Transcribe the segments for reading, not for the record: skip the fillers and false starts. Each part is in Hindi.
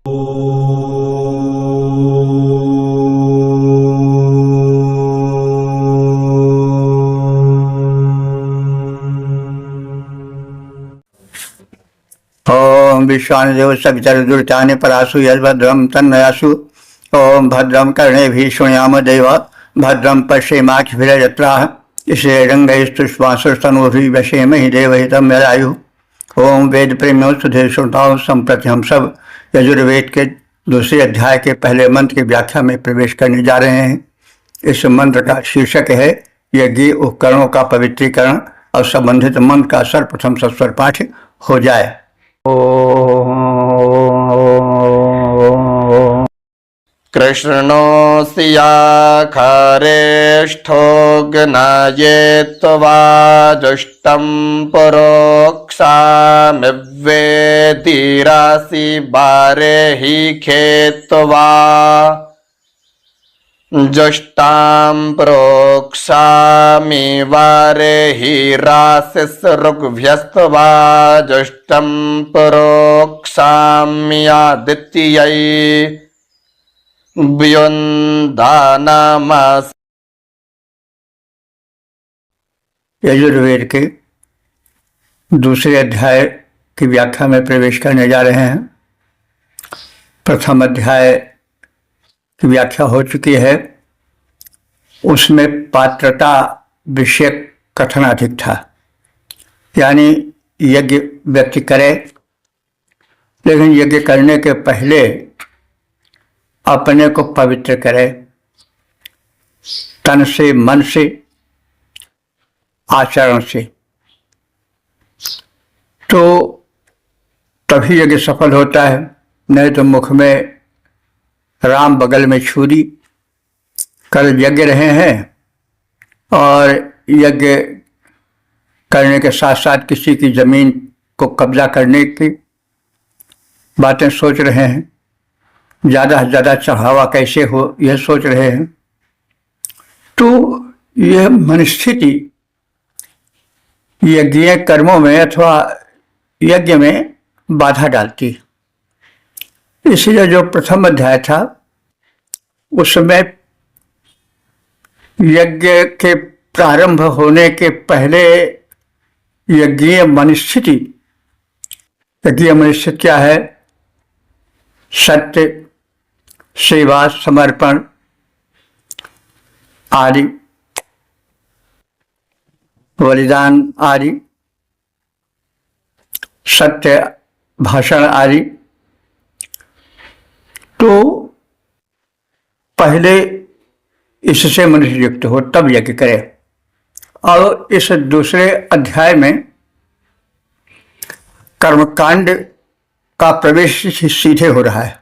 ओम विश्वानुदेव सवितरुर्तानि परासु यद्भद्रं तन्नयासु। ओम भद्रं कर्णेभिः शृणुयाम देव भद्रं पश्येमाक्षभिर्यजत्राः श्रीरंगैस्तुष्मासुस्तनूभिः वशेमहि देवहितं यदायुः। ओम वेद प्रेमियों सुधीर श्रोताओं, संप्रति हम सब यजुर्वेद के दूसरे अध्याय के पहले मंत्र की व्याख्या में प्रवेश करने जा रहे हैं। इस मंत्र का शीर्षक है यज्ञ उपकरणों का पवित्रीकरण और संबंधित मंत्र का सर्वप्रथम सस्वर पाठ हो जाए। कृष्णोऽसि याखरेष्ठो ज्ञायेत्वा जुष्टं परोक्षामिवेतिरासि बारेहि खेत्वा जुष्टां परोक्षामि वारेहि राशिसृग्भ्यस्त्वा जुष्टं परोक्षाम्यादित्ययै व्युन्दानामस्। यजुर्वेद के दूसरे अध्याय की व्याख्या में प्रवेश करने जा रहे हैं। प्रथम अध्याय की व्याख्या हो चुकी है, उसमें पात्रता विषय कथन अधिक था, यानी यज्ञ व्यक्ति करे लेकिन यज्ञ करने के पहले अपने को पवित्र करे, तन से, मन से, आचरण से, तो तभी यज्ञ सफल होता है। नहीं तो मुख में राम बगल में छुरी, कल यज्ञ रहे हैं और यज्ञ करने के साथ साथ किसी की जमीन को कब्जा करने की बातें सोच रहे हैं, ज़्यादा से ज़्यादा चढ़ावा कैसे हो यह सोच रहे हैं, तो यह मनस्थिति यज्ञीय कर्मों में अथवा यज्ञ में बाधा डालती। इसलिए जो प्रथम अध्याय था उसमें यज्ञ के प्रारंभ होने के पहले यज्ञीय मनस्थिति, यज्ञीय मनस्थिति क्या है? सत्य, सेवा, समर्पण आदि, बलिदान आदि, सत्य भाषण आदि। तो पहले इससे मनुष्य युक्त हो तब यज्ञ करे। और इस दूसरे अध्याय में कर्मकांड का प्रवेश सीधे हो रहा है।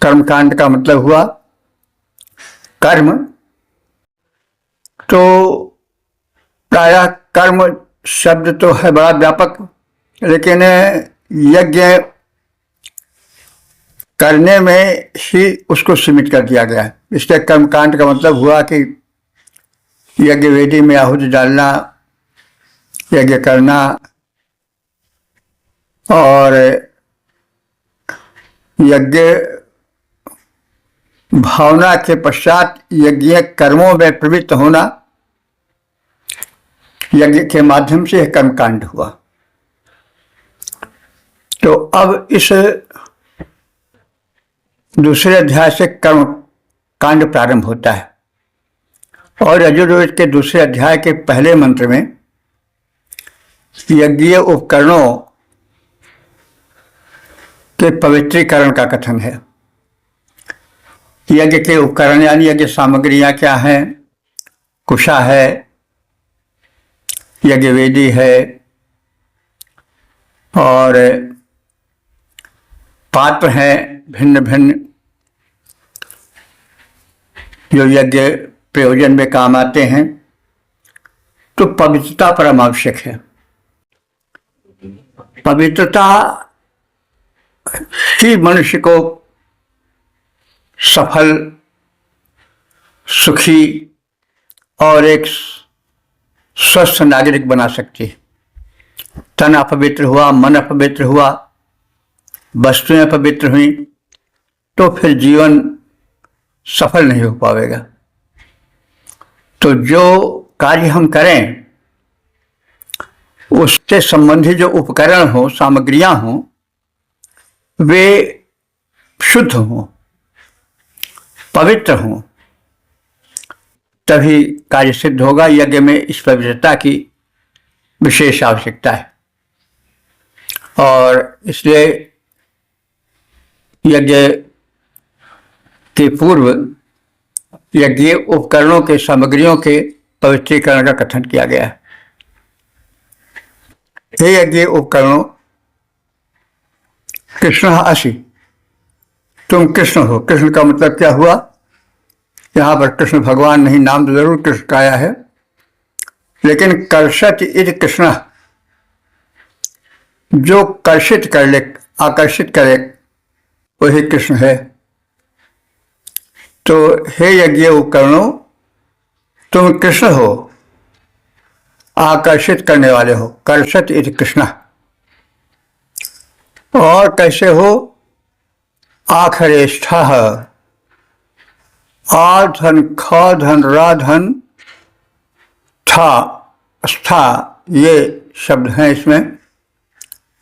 कर्मकांड का मतलब हुआ कर्म, तो प्रायः कर्म शब्द तो है बड़ा व्यापक, लेकिन यज्ञ करने में ही उसको सीमित कर दिया गया है। इसलिए कर्मकांड का मतलब हुआ कि यज्ञ वेदी में आहुति डालना, यज्ञ करना और यज्ञ भावना के पश्चात यज्ञीय कर्मों में प्रवृत्त होना, यज्ञ के माध्यम से यह कर्मकांड हुआ। तो अब इस दूसरे अध्याय से कर्म कांड प्रारंभ होता है और यजुर्वेद के दूसरे अध्याय के पहले मंत्र में यज्ञीय उपकरणों के पवित्रीकरण का कथन है। यज्ञ के उपकरण यानी यज्ञ सामग्रियां क्या हैं? कुशा है, यज्ञ वेदी है और पात्र हैं भिन्न भिन्न जो यज्ञ प्रयोजन में काम आते हैं। तो पवित्रता परम आवश्यक है। पवित्रता ही मनुष्य को सफल, सुखी और एक स्वस्थ नागरिक बना सकती है। तन अपवित्र हुआ, मन अपवित्र हुआ वस्तुएं पवित्र हुई तो फिर जीवन सफल नहीं हो पाएगा। तो जो कार्य हम करें उससे संबंधित जो उपकरण हो, सामग्रियां हो, वे शुद्ध हो, पवित्र हो, तभी कार्य सिद्ध होगा। यज्ञ में इस पवित्रता की विशेष आवश्यकता है और इसलिए यज्ञ के पूर्व यज्ञ उपकरणों के, सामग्रियों के पवित्रीकरण का कथन किया गया है। हे यज्ञ उपकरणों, कृष्ण असि, तुम कृष्ण हो। कृष्ण का मतलब क्या हुआ? यहां पर कृष्ण भगवान नहीं, नाम तो जरूर कृष्ण का आया है, लेकिन कर्षत इति कृष्ण, जो कर्षित कर ले, आकर्षित करे, वही कृष्ण है। तो हे यज्ञ उपकरणों, तुम कृष्ण हो, आकर्षित करने वाले हो। कर्षत इति कृष्ण। और कैसे हो? आखरेष्ठ, आ धन ख धन रा धन था स्था, ये शब्द हैं इसमें,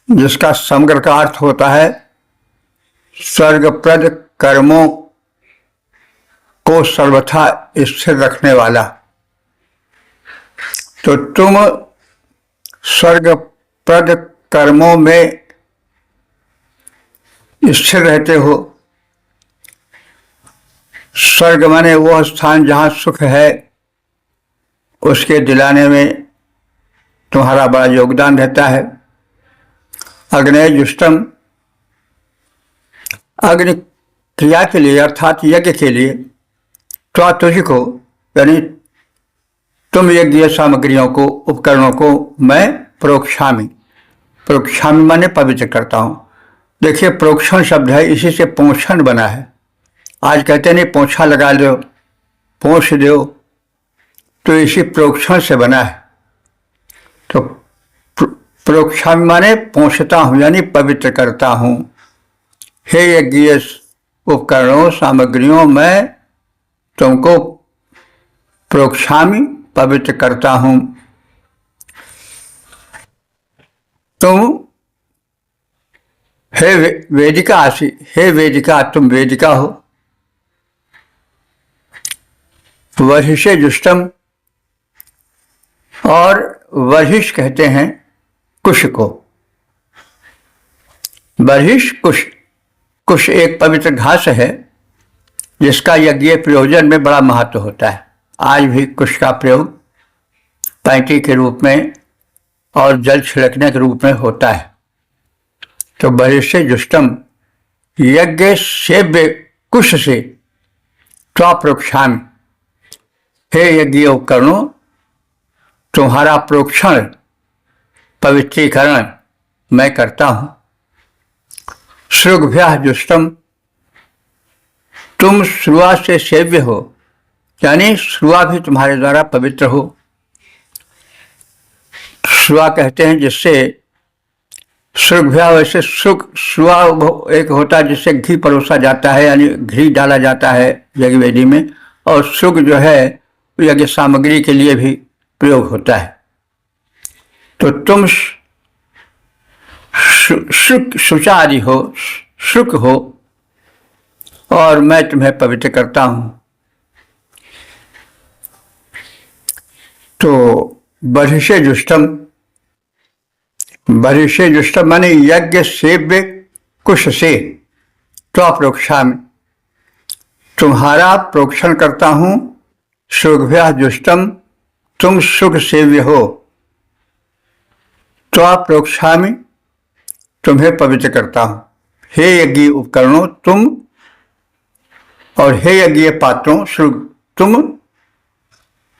जिसका समग्र का अर्थ होता है स्वर्गप्रद कर्मों को सर्वथा स्थिर रखने वाला। तो तुम स्वर्गप्रद कर्मों में स्थिर रहते हो। स्वर्ग माने वह स्थान जहाँ सुख है, उसके दिलाने में तुम्हारा बड़ा योगदान रहता है। अग्नि जुष्टम, अग्नि क्रिया के लिए अर्थात यज्ञ के लिए, तो तुझको यानी तुम यज्ञ सामग्रियों को, उपकरणों को मैं प्रोक्षामि, प्रोक्षामि माने पवित्र करता हूं। देखिए प्रोक्षण शब्द है, इसी से पोषण बना है। आज कहते नहीं पोछा लगा लो, पोंछ दो, तो इसी प्रोक्षण से बना है। तो प्रोक्षामि माने पोंछता हूं यानी पवित्र करता हूं। हे यज्ञ उपकरणों, सामग्रियों, मैं तुमको प्रोक्षामि, पवित्र करता हूं। तुम हे वेदिका आसि, हे वेदिका, तुम वेदिका हो। वर्षे जुष्टम, और वर्षिष कहते हैं कुश को। वर्षिष कुश, कुश एक पवित्र घास है जिसका यज्ञ प्रयोजन में बड़ा महत्व होता है। आज भी कुश का प्रयोग पैंटी के रूप में और जल छिड़कने के रूप में होता है। तो वर्षे जुष्टम, यज्ञ सेव्य कुश से त्वप्रोक्षामि, हे यज्ञ उपकरणों, तुम्हारा प्रोक्षण, पवित्रीकरण मैं करता हूं। श्रुभ्यः जुष्टम, तुम श्रुआ से सेव्य हो, यानी श्रुआ भी तुम्हारे द्वारा पवित्र हो। श्रुआ कहते हैं जिससे श्रुभ्या, वैसे श्रुआ एक होता है जिससे घी परोसा जाता है, यानी घी डाला जाता है यज्ञ वेदी में, और शुग जो है यज्ञ सामग्री के लिए भी प्रयोग होता है। तो तुम शुचादि हो, शुक हो, और मैं तुम्हें पवित्र करता हूं। तो बर्हिषे जुष्टम, बर्हिषे जुष्टम माने यज्ञ सेव्य कुश से त्वप्रोक्षामि, तुम्हारा प्रोक्षण करता हूं। शुभ्यः जुष्टम, तुम सुख सेव्य हो। त्वप्रोक्षामि, तुम्हें पवित्र करता हूं। हे यज्ञ उपकरणों, तुम, और हे यज्ञ पात्रों, तुम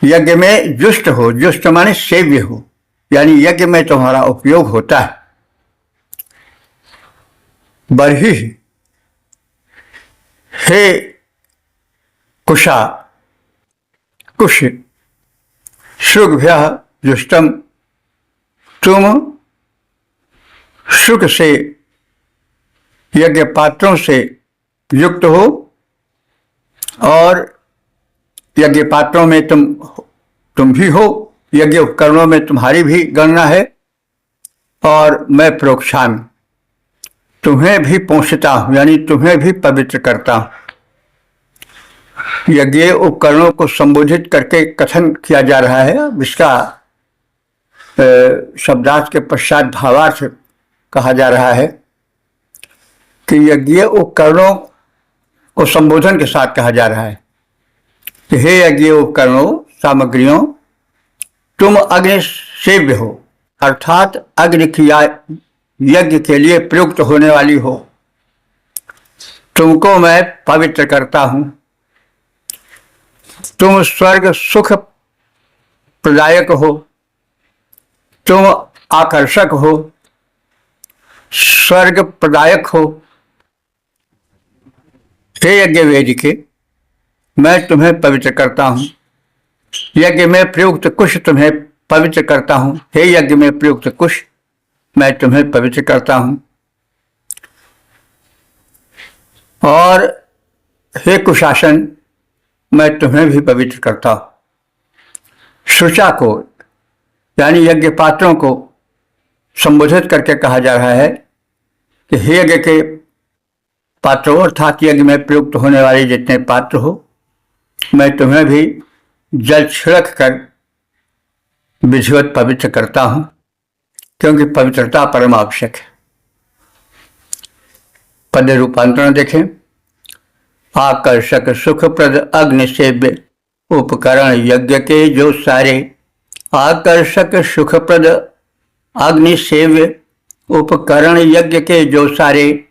यज्ञ में जुष्ट हो। जुष्ट माने सेव्य हो, यानी यज्ञ में तुम्हारा उपयोग होता है। बर्हि, हे कुशा, कुश, शुभ्यः जुष्टम, तुम सुख से यज्ञ पात्रों से युक्त हो और यज्ञ पात्रों में तुम भी हो, यज्ञ उपकरणों में तुम्हारी भी गणना है और मैं प्रोक्षामि, तुम्हें भी पहुंचता हूं, यानी तुम्हें भी पवित्र करता हूं। यज्ञ उपकरणों को संबोधित करके कथन किया जा रहा है। इसका शब्दार्थ के पश्चात भावार्थ कहा जा रहा है कि यज्ञ उपकरणों को संबोधन के साथ कहा जा रहा है कि हे यज्ञ उपकरणों, सामग्रियों, तुम अग्नि सेव्य हो, अर्थात अग्नि की यज्ञ के लिए प्रयुक्त होने वाली हो। तुमको मैं पवित्र करता हूं। तुम स्वर्ग सुख प्रदायक हो, तुम आकर्षक हो, स्वर्ग प्रदायक हो। हे यज्ञ वेदिके, मैं तुम्हें पवित्र करता हूं। यज्ञ में प्रयुक्त कुश तुम्हें पवित्र करता हूं। हे यज्ञ में प्रयुक्त कुश, मैं तुम्हें पवित्र करता हूं। और हे कुशासन, मैं तुम्हें भी पवित्र करता हूं। शुचा को यानी यज्ञ पात्रों को संबोधित करके कहा जा रहा है कि हे यज्ञ के पात्रों, अर्थात यज्ञ में प्रयुक्त होने वाले जितने पात्र हो, मैं तुम्हें भी जल छिड़क कर विधिवत पवित्र करता हूं, क्योंकि पवित्रता परम आवश्यक है। पद रूपांतरण देखें। आकर्षक सुखप्रद अग्नि सेव्य उपकरण यज्ञ के जो सारे, आकर्षक सुखप्रद अग्नि सेव्य उपकरण यज्ञ के जो सारे,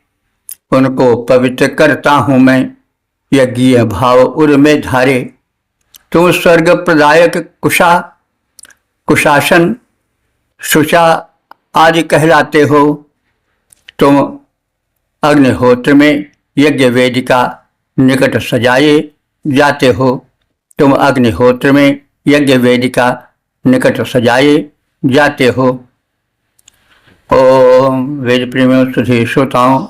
उनको पवित्र करता हूं मैं। यज्ञीय भाव उर में धारे, तुम स्वर्ग प्रदायक कुशासन, शुचा आदि कहलाते हो। तुम अग्निहोत्र में यज्ञ वेदिका निकट सजाए जाते हो। तुम अग्निहोत्र में यज्ञ वेदिका निकट सजाए जाते हो। ओम वेद प्रेमियों, सुधी श्रोताओं,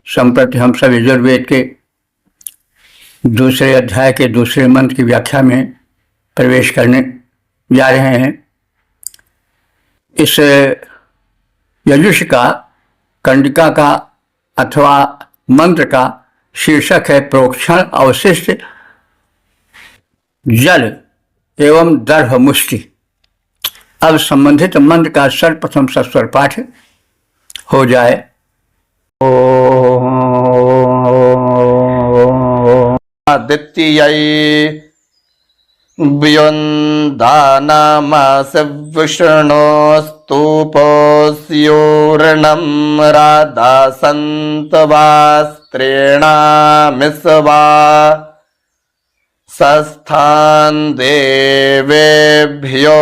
संप्रति हम सब यजुर्वेद के दूसरे अध्याय के दूसरे मंत्र की व्याख्या में प्रवेश करने जा रहे हैं। इस यजुष का, कंडिका का अथवा मंत्र का शीर्षक है प्रोक्षण अवशिष्ट जल एवं दर्भ मुष्टि। अब संबंधित मंत्र का सर्वप्रथम सस्वर पाठ हो जाए। द्वितीयै व्युन्दानामास्य विष्णोस्तुपोऽस्योर्णं राधासन्तवास्त्रेणामिस्वा सस्थान देवेभ्यो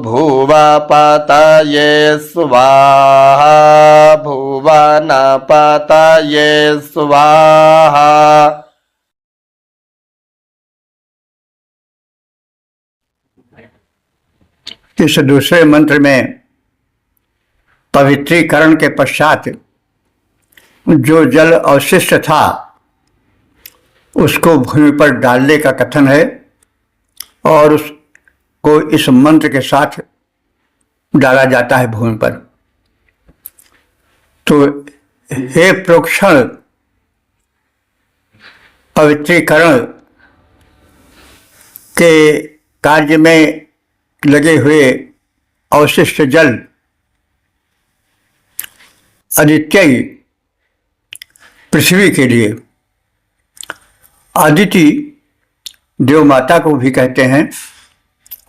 भुवपतये स्वाहा भुवनपतये स्वाहा। इस दूसरे मंत्र में पवित्रीकरण के पश्चात जो जल अवशिष्ट था उसको भूमि पर डालने का कथन है और उसको इस मंत्र के साथ डाला जाता है भूमि पर। तो हे प्रोक्षण, पवित्रीकरण के कार्य में लगे हुए अवशिष्ट जल आदित्य पृथ्वी के लिए, अदिति देव माता को भी कहते हैं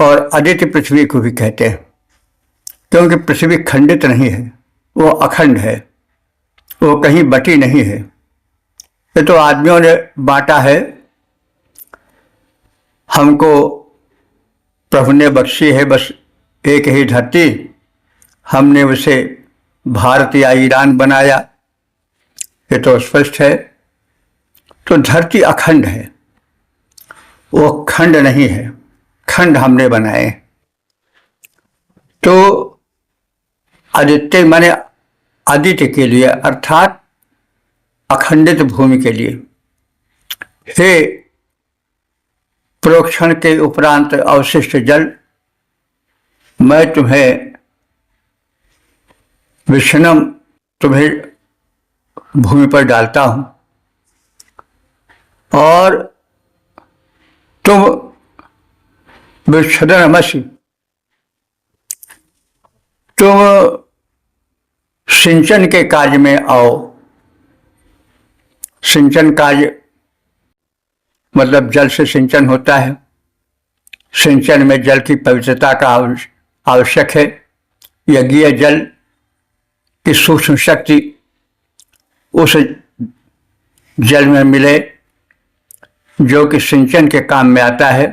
और आदित्य पृथ्वी को भी कहते हैं, क्योंकि पृथ्वी खंडित नहीं है, वो अखंड है, वो कहीं बटी नहीं है। ये तो आदमियों ने बांटा है, हमको प्रभु ने बख्शी है बस एक ही धरती, हमने उसे भारत या ईरान बनाया, ये तो स्पष्ट है। तो धरती अखंड है, वो खंड नहीं है, खंड हमने बनाए। तो आदित्य माने आदित्य के लिए, अर्थात अखंडित भूमि के लिए, हे प्रोक्षण के उपरांत अवशिष्ट जल, मैं तुम्हें विषणम तुम्हें भूमि पर डालता हूं और तुम विच्छदनमसि, तुम सिंचन के कार्य में आओ। सिंचन कार्य मतलब जल से सिंचन होता है। सिंचन में जल की पवित्रता का आवश्यक है। यज्ञीय जल की सूक्ष्म शक्ति उस जल में मिले जो कि सिंचन के काम में आता है,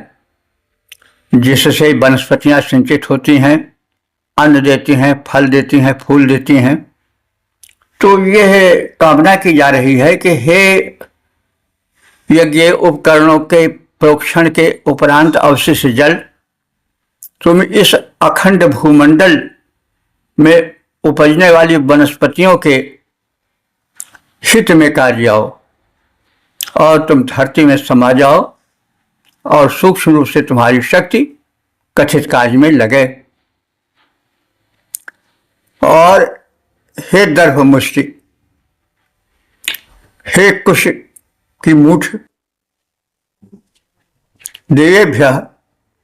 जिससे वनस्पतियां सिंचित होती हैं, अन्न देती हैं, फल देती हैं, फूल देती हैं। तो यह कामना की जा रही है कि हे यज्ञ उपकरणों के प्रोक्षण के उपरांत अवशिष्ट जल, तुम इस अखंड भूमंडल में उपजने वाली वनस्पतियों के हित में कार्य आओ और तुम धरती में समा जाओ और सूक्ष्म रूप से तुम्हारी शक्ति कथित कार्य में लगे। और हे दर्भ मुष्टि, हे कुश की मूठ, देवेभ्य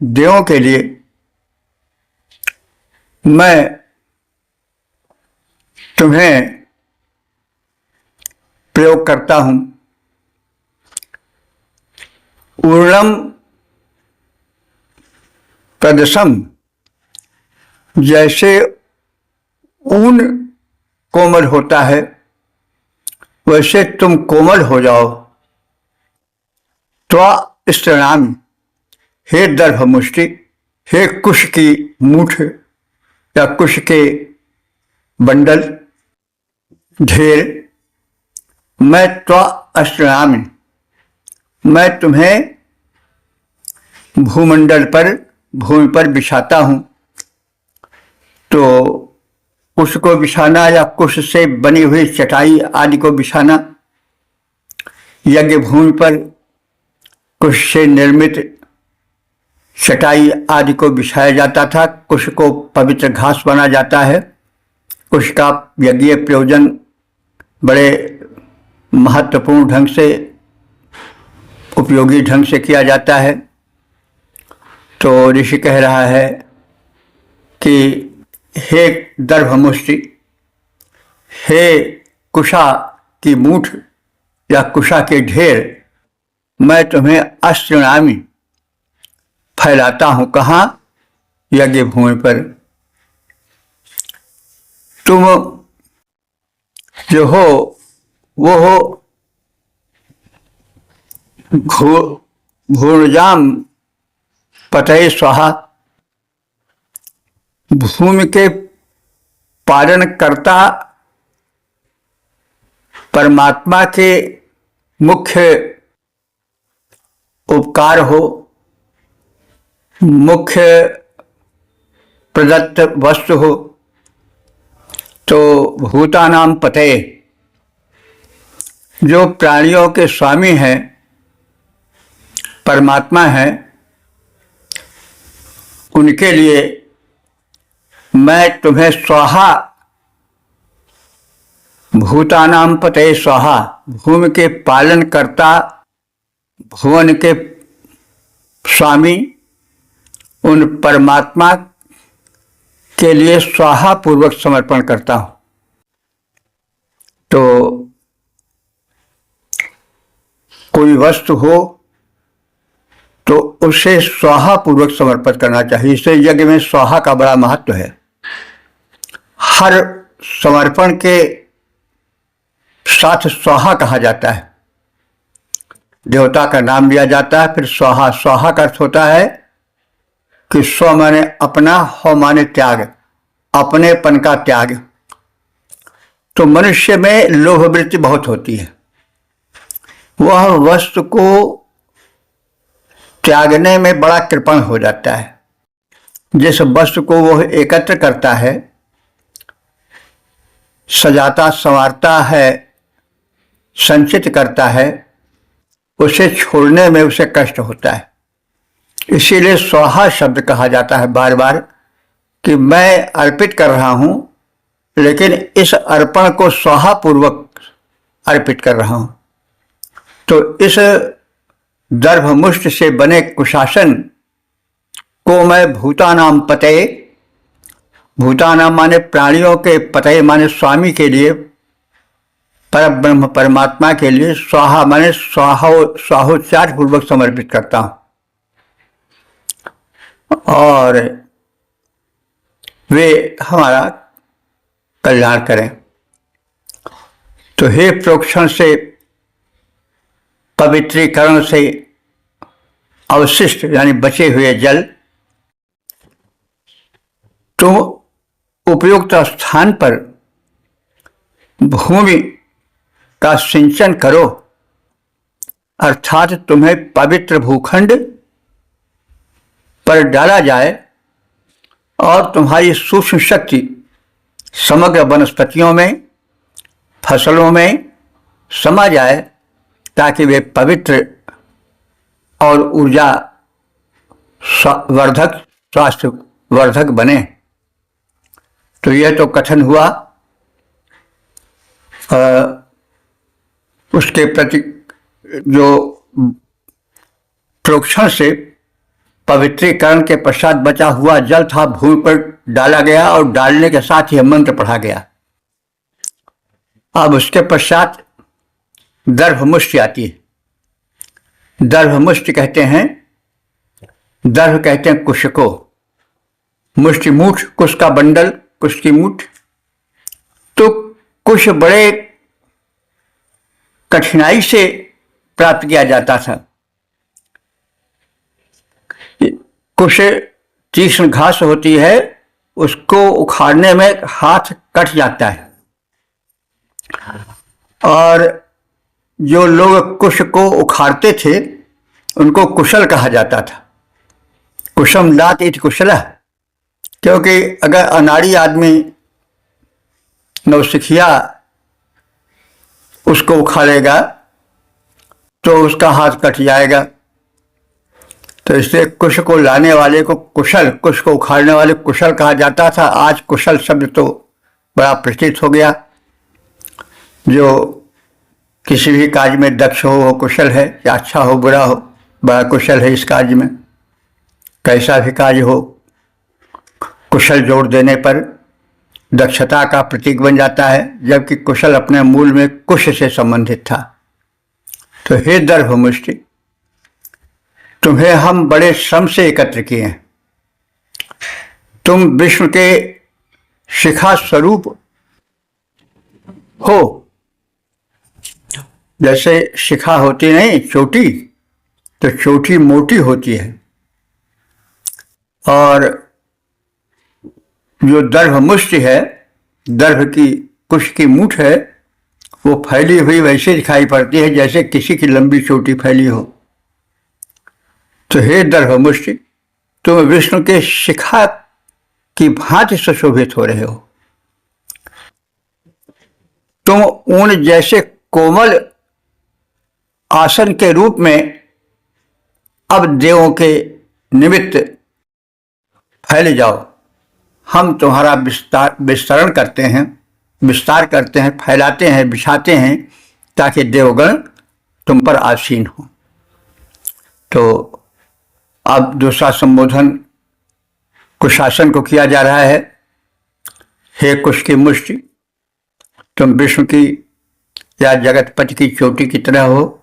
देवों के लिए मैं तुम्हें प्रयोग करता हूं। ऊर्णम प्रदशम, जैसे ऊन कोमल होता है वैसे तुम कोमल हो जाओ। त्वा स्तनामि, हे दर्भ मुष्टि, हे कुश की मूठ या कुश के बंडल ढेर, मैं त्वा स्तनामि, मैं तुम्हें भूमंडल पर भूमि पर बिछाता हूं। तो कुश को बिछाना या कुश से बनी हुई चटाई आदि को बिछाना, यज्ञ भूमि पर कुश से निर्मित चटाई आदि को बिछाया जाता था। कुश को पवित्र घास माना जाता है। कुश का यज्ञीय प्रयोजन बड़े महत्वपूर्ण ढंग से, उपयोगी ढंग से किया जाता है। तो ऋषि कह रहा है कि हे दर्भमुष्टि, हे कुशा की मूठ या कुशा के ढेर, मैं तुम्हें अस्तृणामि, फैलाता हूं। कहाँ? यज्ञ भूमि पर। तुम जो हो वो हो भूर्जाम पतये स्वाहा, भूमि के पालन कर्ता परमात्मा के मुख्य उपकार हो, मुख्य प्रदत्त वस्तु हो। तो भूतानाम पतये, जो प्राणियों के स्वामी हैं, परमात्मा हैं, उनके लिए मैं तुम्हें स्वाहा, भूतानाम पतये स्वाहा, भूमि के पालन कर्ता, भुवन के स्वामी, उन परमात्मा के लिए स्वाहा पूर्वक समर्पण करता हूं। तो कोई वस्तु हो तो उसे स्वाहा पूर्वक समर्पित करना चाहिए। इसलिए यज्ञ में स्वाहा का बड़ा महत्व है। हर समर्पण के साथ स्वाहा कहा जाता है। देवता का नाम लिया जाता है, फिर स्वाहा। स्वाहा का अर्थ होता है कि स्व माने अपना, हो माने त्याग, अपनेपन का त्याग। तो मनुष्य में लोभ वृत्ति बहुत होती है। वह वस्तु को त्यागने में बड़ा कृपण हो जाता है। जिस वस्तु को वह एकत्र करता है, सजाता संवारता है, संचित करता है उसे छोड़ने में उसे कष्ट होता है। इसीलिए स्वाहा शब्द कहा जाता है बार बार कि मैं अर्पित कर रहा हूं, लेकिन इस अर्पण को स्वाहा पूर्वक अर्पित कर रहा हूं। तो इस दर्भमुष्ट से बने कुशासन को मैं भूतानाम पते, भूतानाम माने प्राणियों के, पते माने स्वामी के लिए, पर ब्रह्म परमात्मा के लिए, स्वाहा माने स्वाहोच्चार पूर्वक समर्पित करता हूं और वे हमारा कल्याण करें। तो हे प्रोक्षण से, पवित्रीकरण से अवशिष्ट यानी बचे हुए जल, तुम उपयुक्त स्थान पर भूमि का सिंचन करो, अर्थात तुम्हें पवित्र भूखंड पर डाला जाए और तुम्हारी सूक्ष्म शक्ति समग्र वनस्पतियों में, फसलों में समा जाए, ताकि वे पवित्र और ऊर्जा वर्धक, स्वास्थ्य वर्धक बने। तो यह तो कथन हुआ उसके प्रति जो प्रोक्षण से पवित्रीकरण के पश्चात बचा हुआ जल था, भूमि पर डाला गया और डालने के साथ ही मंत्र पढ़ा गया। अब उसके पश्चात दर्भमुष्टि आती है। दर्भमुष्टि कहते हैं, दर्भ कहते हैं कुश को, मुष्टि मूठ, कुश का बंडल, कुश की मूठ। तो कुश बड़े कठिनाई से प्राप्त किया जाता था। कुश तीक्ष्ण घास होती है, उसको उखाड़ने में हाथ कट जाता है और जो लोग कुश को उखाड़ते थे उनको कुशल कहा जाता था। कुशम लात इति कुशलः, क्योंकि अगर अनाड़ी आदमी नौसिखिया उसको उखाड़ेगा तो उसका हाथ कट जाएगा। तो इसलिए कुश को लाने वाले को कुशल, कुश को उखाड़ने वाले कुशल कहा जाता था। आज कुशल शब्द तो बड़ा प्रचलित हो गया। जो किसी भी कार्य में दक्ष हो वो कुशल है, या अच्छा हो बुरा हो, बड़ा कुशल है इस कार्य में। कैसा भी कार्य हो, कुशल जोड़ देने पर दक्षता का प्रतीक बन जाता है, जबकि कुशल अपने मूल में कुश से संबंधित था। तो हे दर्भमुष्टि, तुम्हें हम बड़े श्रम से एकत्र किए हैं। तुम विष्णु के शिखा स्वरूप हो। जैसे शिखा होती नहीं चोटी, तो चोटी मोटी होती है और जो दर्भमुष्टि है, दर्भ की कुश की मूठ है, वो फैली हुई वैसे दिखाई पड़ती है जैसे किसी की लंबी चोटी फैली हो। तो हे दर्भमुष्टि, तुम विष्णु के शिखा की भांति सुशोभित हो रहे हो। तुम ऊन जैसे कोमल आसन के रूप में अब देवों के निमित्त फैले जाओ। हम तुम्हारा विस्तार करते हैं, फैलाते हैं, बिछाते हैं, ताकि देवगण तुम पर आसीन हो। तो अब दूसरा संबोधन कुशासन को किया जा रहा है। हे कुश की मुष्टि, तुम विष्णु की या जगतपति की चोटी की तरह हो।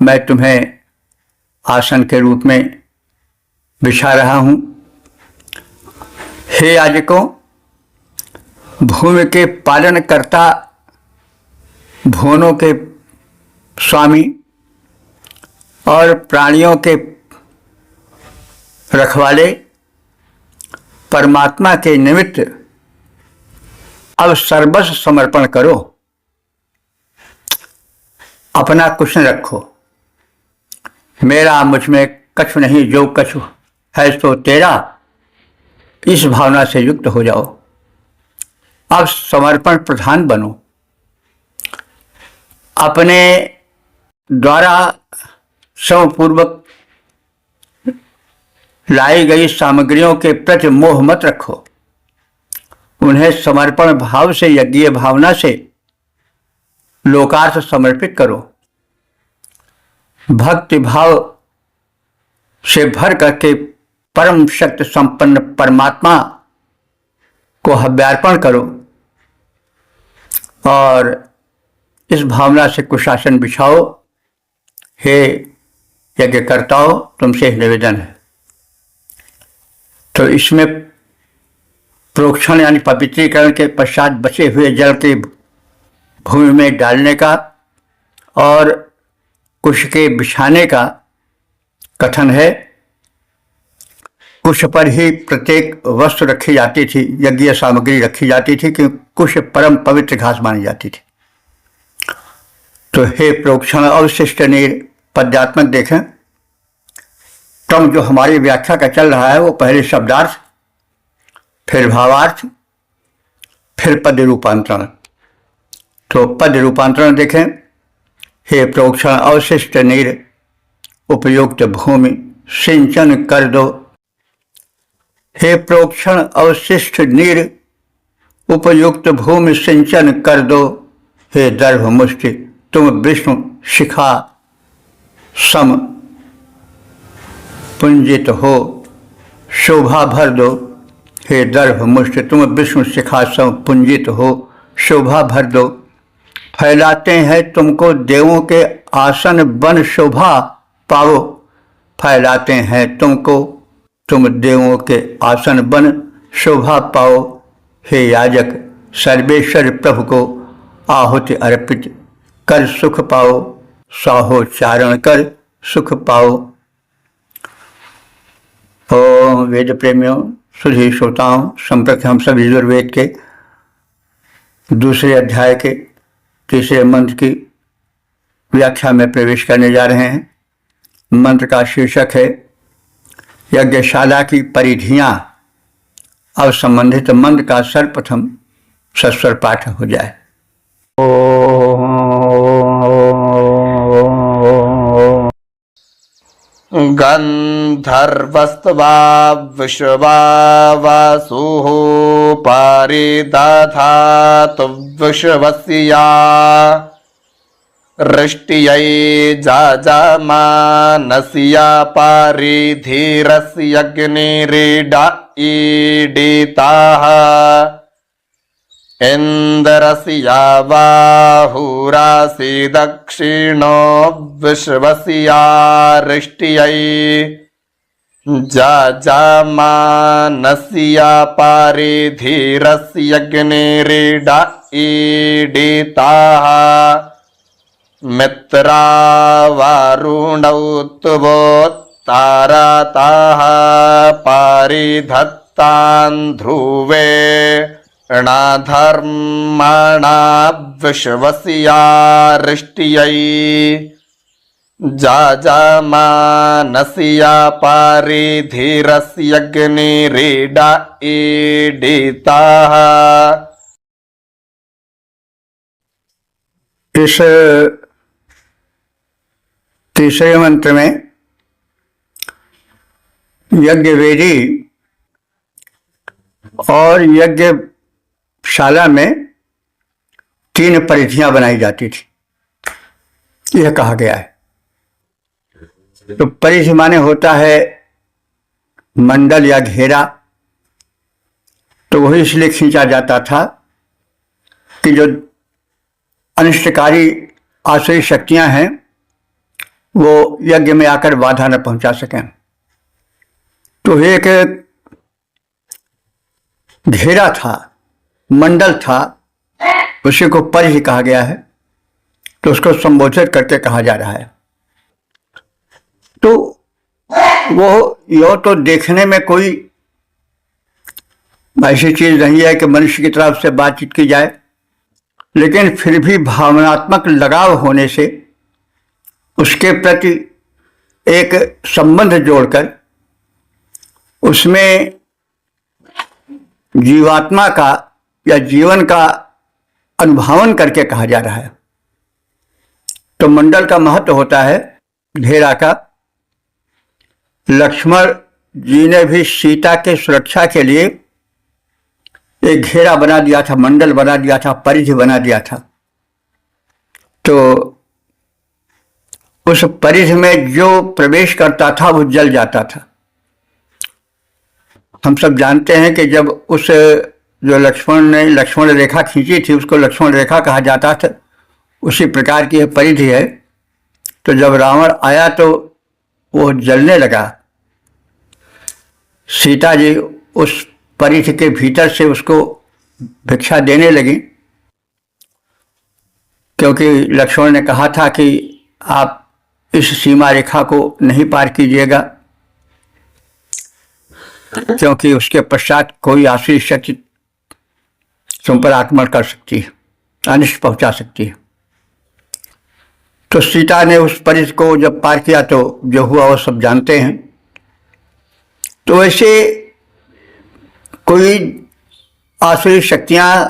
मैं तुम्हें आसन के रूप में बिछा रहा हूं। हे याजकों, भूमि के पालनकर्ता, भुवनों के स्वामी और प्राणियों के रखवाले परमात्मा के निमित्त अब सर्वस्व समर्पण करो। अपना कुछ न रखो। मेरा मुझ में कछु नहीं, जो कछु है सो तेरा, इस भावना से युक्त हो जाओ। अब समर्पण प्रधान बनो। अपने द्वारा समपूर्वक लाई गई सामग्रियों के प्रति मोह मत रखो। उन्हें समर्पण भाव से, यज्ञीय भावना से लोकार्थ समर्पित करो। भक्ति भाव से भर करके परम शक्ति संपन्न परमात्मा को हव्यार्पण करो और इस भावना से कुशासन बिछाओ। हे यज्ञकर्ताओं, तुमसे निवेदन है। तो इसमें प्रोक्षण यानी पवित्रीकरण के पश्चात बचे हुए जल के भूमि में डालने का और कुश के बिछाने का कथन है। कुश पर ही प्रत्येक वस्तु रखी जाती थी, यज्ञीय सामग्री रखी जाती थी, क्योंकि कुश परम पवित्र घास मानी जाती थी। तो हे प्रोक्षण अवशिष्ट नीर पद्यात्मक देखें। क्रम जो हमारी व्याख्या का चल रहा है वो पहले शब्दार्थ, फिर भावार्थ, फिर पद रूपांतरण। तो पद रूपांतरण देखें। हे प्रोक्षण अवशिष्ट नीर उपयुक्त भूमि सिंचन कर दो। हे प्रोक्षण अवशिष्ट नीर उपयुक्त भूमि सिंचन कर दो। हे दर्भ मुष्टि तुम विष्णु शिखा सम पुंजित हो, शोभा भर दो। हे दर्भ मुष्टि तुम विष्णु शिखा सम पुंजित हो, शोभा भर दो। फैलाते हैं तुमको देवों के आसन बन, शोभा पाओ। फैलाते हैं तुमको तुम देवों के आसन बन, शोभा पाओ। हे याजक सर्वेश्वर प्रभु को आहुति अर्पित कर सुख पाओ, साहोच्चारण कर सुख पाओ। ओम वेद प्रेमियों, सुधी श्रोताओं, संप्रति हम सब यजुर्वेद के दूसरे अध्याय के तीसरे मंत्र की व्याख्या में प्रवेश करने जा रहे हैं। मंत्र का शीर्षक है यज्ञशाला की परिधियां। अब संबंधित मंत्र का सर्वप्रथम सस्वर पाठ हो जाए। गंधर्वस्त्वा विश्वा वासुः पारिदधातु विश्वस्या ऋष्ट्यै जाजमानस्या पारिधीरस्यग्निरीडा ईडिताः इन्द्रस्या बाहुरासि दक्षिणो विश्वस्या ऋष्ट्यै जाजमानस्या पारिधीरस्यग्निरीडा ईडिताः मित्रावारुणौ तुवोत्तारताः पारिधत्तान् ध्रुवे णाधर्मणा विश्वस्या ऋष्ट्यै जाजमानस्या पारिधीरस्यग्निरीडा ईडिताः। इस तीसरे मंत्र में यज्ञवेदी और यज्ञशाला में 3 परिधियां बनाई जाती थी, यह कहा गया है। तो परिधि माने होता है मंडल या घेरा। तो वही इसलिए खींचा जाता था कि जो अनिष्टकारी आसुरी शक्तियां हैं वो यज्ञ में आकर बाधा न पहुंचा सकें। तो एक घेरा था, मंडल था, उसी को परिधि कहा गया है। तो उसको संबोधित करके कहा जा रहा है। तो वो यो तो देखने में कोई ऐसी चीज नहीं है कि मनुष्य की तरफ से बातचीत की जाए, लेकिन फिर भी भावनात्मक लगाव होने से उसके प्रति एक संबंध जोड़कर उसमें जीवात्मा का या जीवन का अनुभावन करके कहा जा रहा है। तो मंडल का महत्व होता है घेरा का। लक्ष्मण जी ने भी सीता के सुरक्षा के लिए एक घेरा बना दिया था, मंडल बना दिया था, परिधि बना दिया था। तो उस परिधि में जो प्रवेश करता था वो जल जाता था। हम सब जानते हैं कि जब उस जो लक्ष्मण ने लक्ष्मण रेखा खींची थी उसको लक्ष्मण रेखा कहा जाता था, उसी प्रकार की यह परिधि है। तो जब रावण आया तो वो जलने लगा। सीता जी उस परिधि के भीतर से उसको भिक्षा देने लगी, क्योंकि लक्ष्मण ने कहा था कि आप इस सीमा रेखा को नहीं पार कीजिएगा, क्योंकि उसके पश्चात कोई आसुरी शक्ति तुम पर आक्रमण कर सकती है, अनिष्ट पहुंचा सकती है। तो सीता ने उस परिधि को जब पार किया तो जो हुआ वो सब जानते हैं। तो ऐसे कोई आसुरी शक्तियां,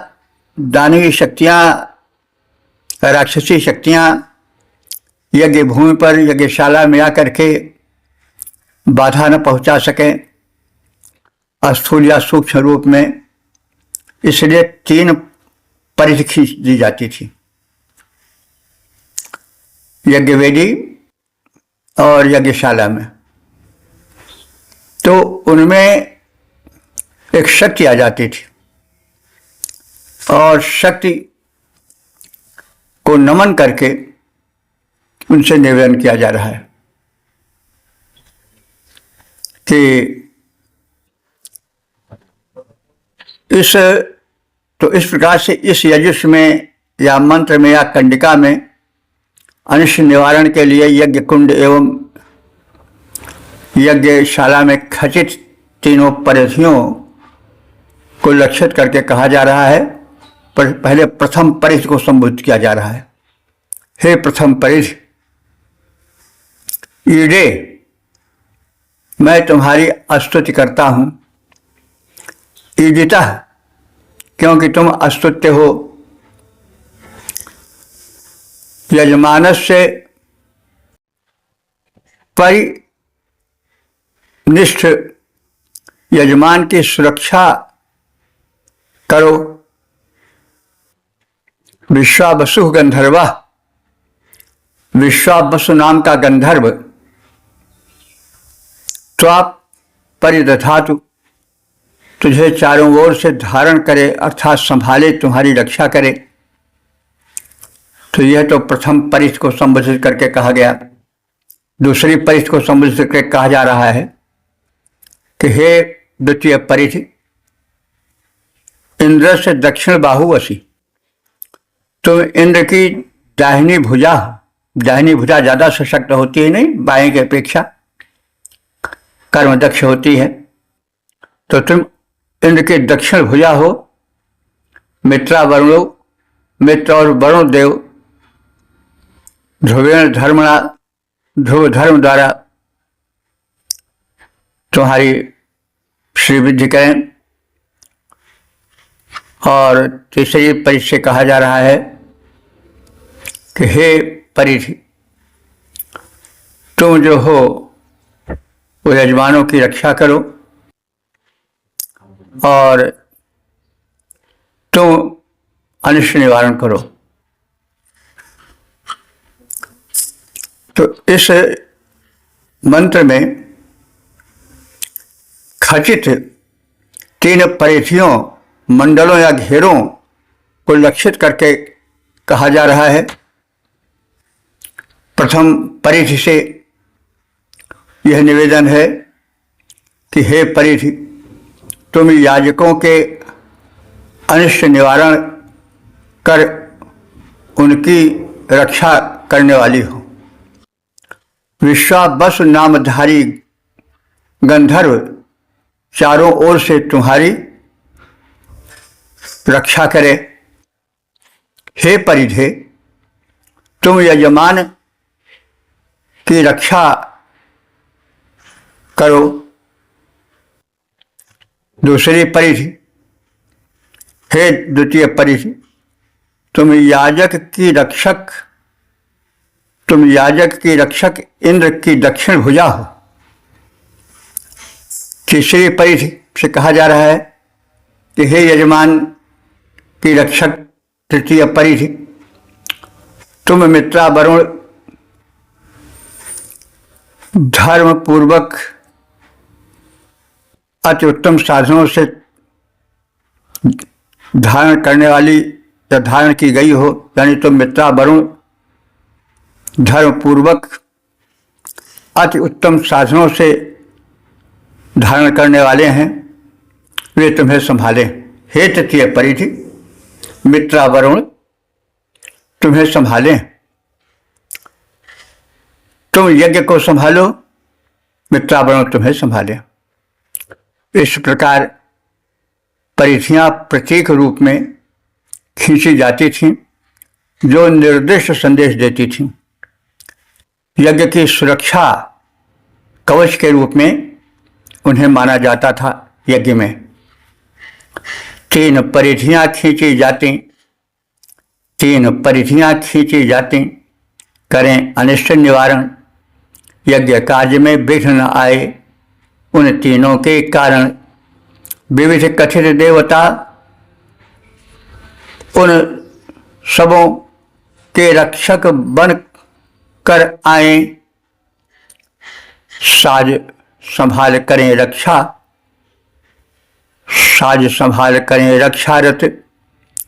दानवीय शक्तियां, राक्षसी शक्तियां यज्ञ भूमि पर यज्ञशाला में आकर के बाधा न पहुंचा सकें स्थूल या सूक्ष्म रूप में, इसलिए 3 परिधि खींच दी जाती थी, यज्ञ वेदी और यज्ञशाला में। तो उनमें एक शक्ति आ जाती थी और शक्ति को नमन करके उनसे निवेदन किया जा रहा है कि इस प्रकार से इस यजुष में या मंत्र में या कंडिका में अनिष्ट निवारण के लिए यज्ञ कुंड एवं यज्ञशाला में खचित 3 परिधियों को लक्षित करके कहा जा रहा है। पर पहले प्रथम परिधि को संबोधित किया जा रहा है। हे प्रथम परिधि, ईडे मैं तुम्हारी स्तुति करता हूं। ईदिता क्योंकि तुम अस्तुत्य हो। यजमानस्य परिनिष्ठ, यजमान की सुरक्षा करो। विश्वावसु गंधर्व, विश्वावसु नाम का गंधर्व त्वाप परिदधातु, तुझे चारों ओर से धारण करे अर्थात संभाले, तुम्हारी रक्षा करे। तो यह तो प्रथम परिधि को संबोधित करके कहा गया। दूसरी परिधि को संबोधित करके कहा जा रहा है कि हे द्वितीय परिधि, इंद्र से दक्षिण बाहु वसी, तो इंद्र की दाहिनी भुजा ज्यादा सशक्त होती है, नहीं बाएं की अपेक्षा कर्म दक्ष होती है। तो तुम इंद्र की दक्षिण भुजा हो। मित्रा वरुणो, मित्र और वरुण देव ध्रुवेण धर्मणा, ध्रुव धर्म द्वारा तुम्हारी श्रीवृद्धि करें। और तीसरी परिधि से कहा जा रहा है कि हे परिधि, तुम जो हो वो यजमानों की रक्षा करो और तुम अनिष्ट निवारण करो। तो इस मंत्र में खचित 3 परिधियों, मंडलों या घेरों को लक्षित करके कहा जा रहा है। प्रथम परिधि से यह निवेदन है कि हे परिधि, तुम याजकों के अनिष्ट निवारण कर उनकी रक्षा करने वाली हो। विश्वावसु नामधारी गंधर्व चारों ओर से तुम्हारी रक्षा करे। हे परिधे, तुम यजमान की रक्षा करो। दूसरी परिधि, हे द्वितीय परिधि, तुम याजक की रक्षक तुम याजक की रक्षक इंद्र की दक्षिण भुजा हो। तीसरी परिधि से कहा जा रहा है कि हे यजमान की रक्षक तृतीय परिधि, तुम मित्रा वरुण धर्म पूर्वक अति उत्तम साधनों से धारण करने वाली या धारण की गई हो, यानी तुम मित्रा वरुण धर्म पूर्वक अति उत्तम साधनों से धारण करने वाले हैं, वे तुम्हें संभालें। हे तृतीय परिधि, मित्रा वरुण तुम्हें संभालें। तुम यज्ञ को संभालो, मित्रा वरुण तुम्हें संभालें। इस प्रकार परिधियां प्रतीक रूप में खींची जाती थीं, जो निर्दिष्ट संदेश देती थीं। यज्ञ की सुरक्षा कवच के रूप में उन्हें माना जाता था। यज्ञ में 3 परिधियां खींची जाती, 3 परिधियां खींची जाती, करें अनिष्ट निवारण, यज्ञ कार्य में विघ्न न आए। उन तीनों के कारण विविध कथित देवता उन सबों के रक्षक बन कर आए। साज संभाल करें रक्षा, साज संभाल करें रक्षारत,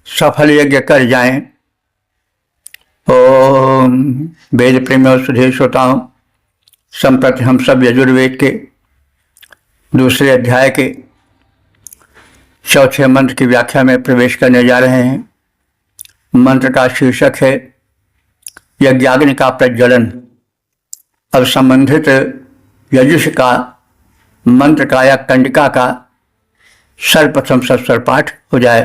सफल यज्ञ कर जाएं। ओम वेद प्रेमियों सुधे श्रोताओं, संप्रति हम सब यजुर्वेद के दूसरे अध्याय के चौथे मंत्र की व्याख्या में प्रवेश करने जा रहे हैं। मंत्र का शीर्षक है यज्ञाग्नि का प्रज्वलन। अब संबंधित यजुष का मंत्र का या कंडिका का सर्वप्रथम सस्वर पाठ हो जाए।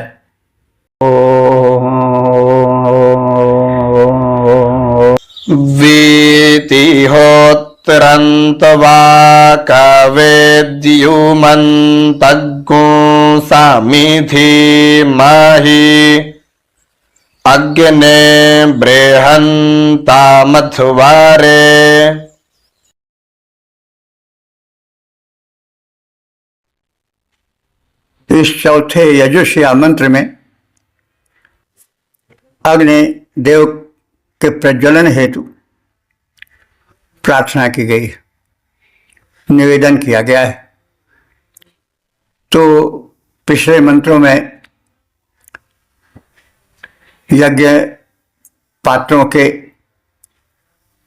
वीतिहोत्रन्तवाका वेद्युमन्तग्गो सामिधि माहि अग्ने बृहन्ता मध्वारे। इस चौथे यजुष या मंत्र में अग्नि देव के प्रज्वलन हेतु प्रार्थना की गई, निवेदन किया गया है। तो पिछले मंत्रों में यज्ञ पात्रों के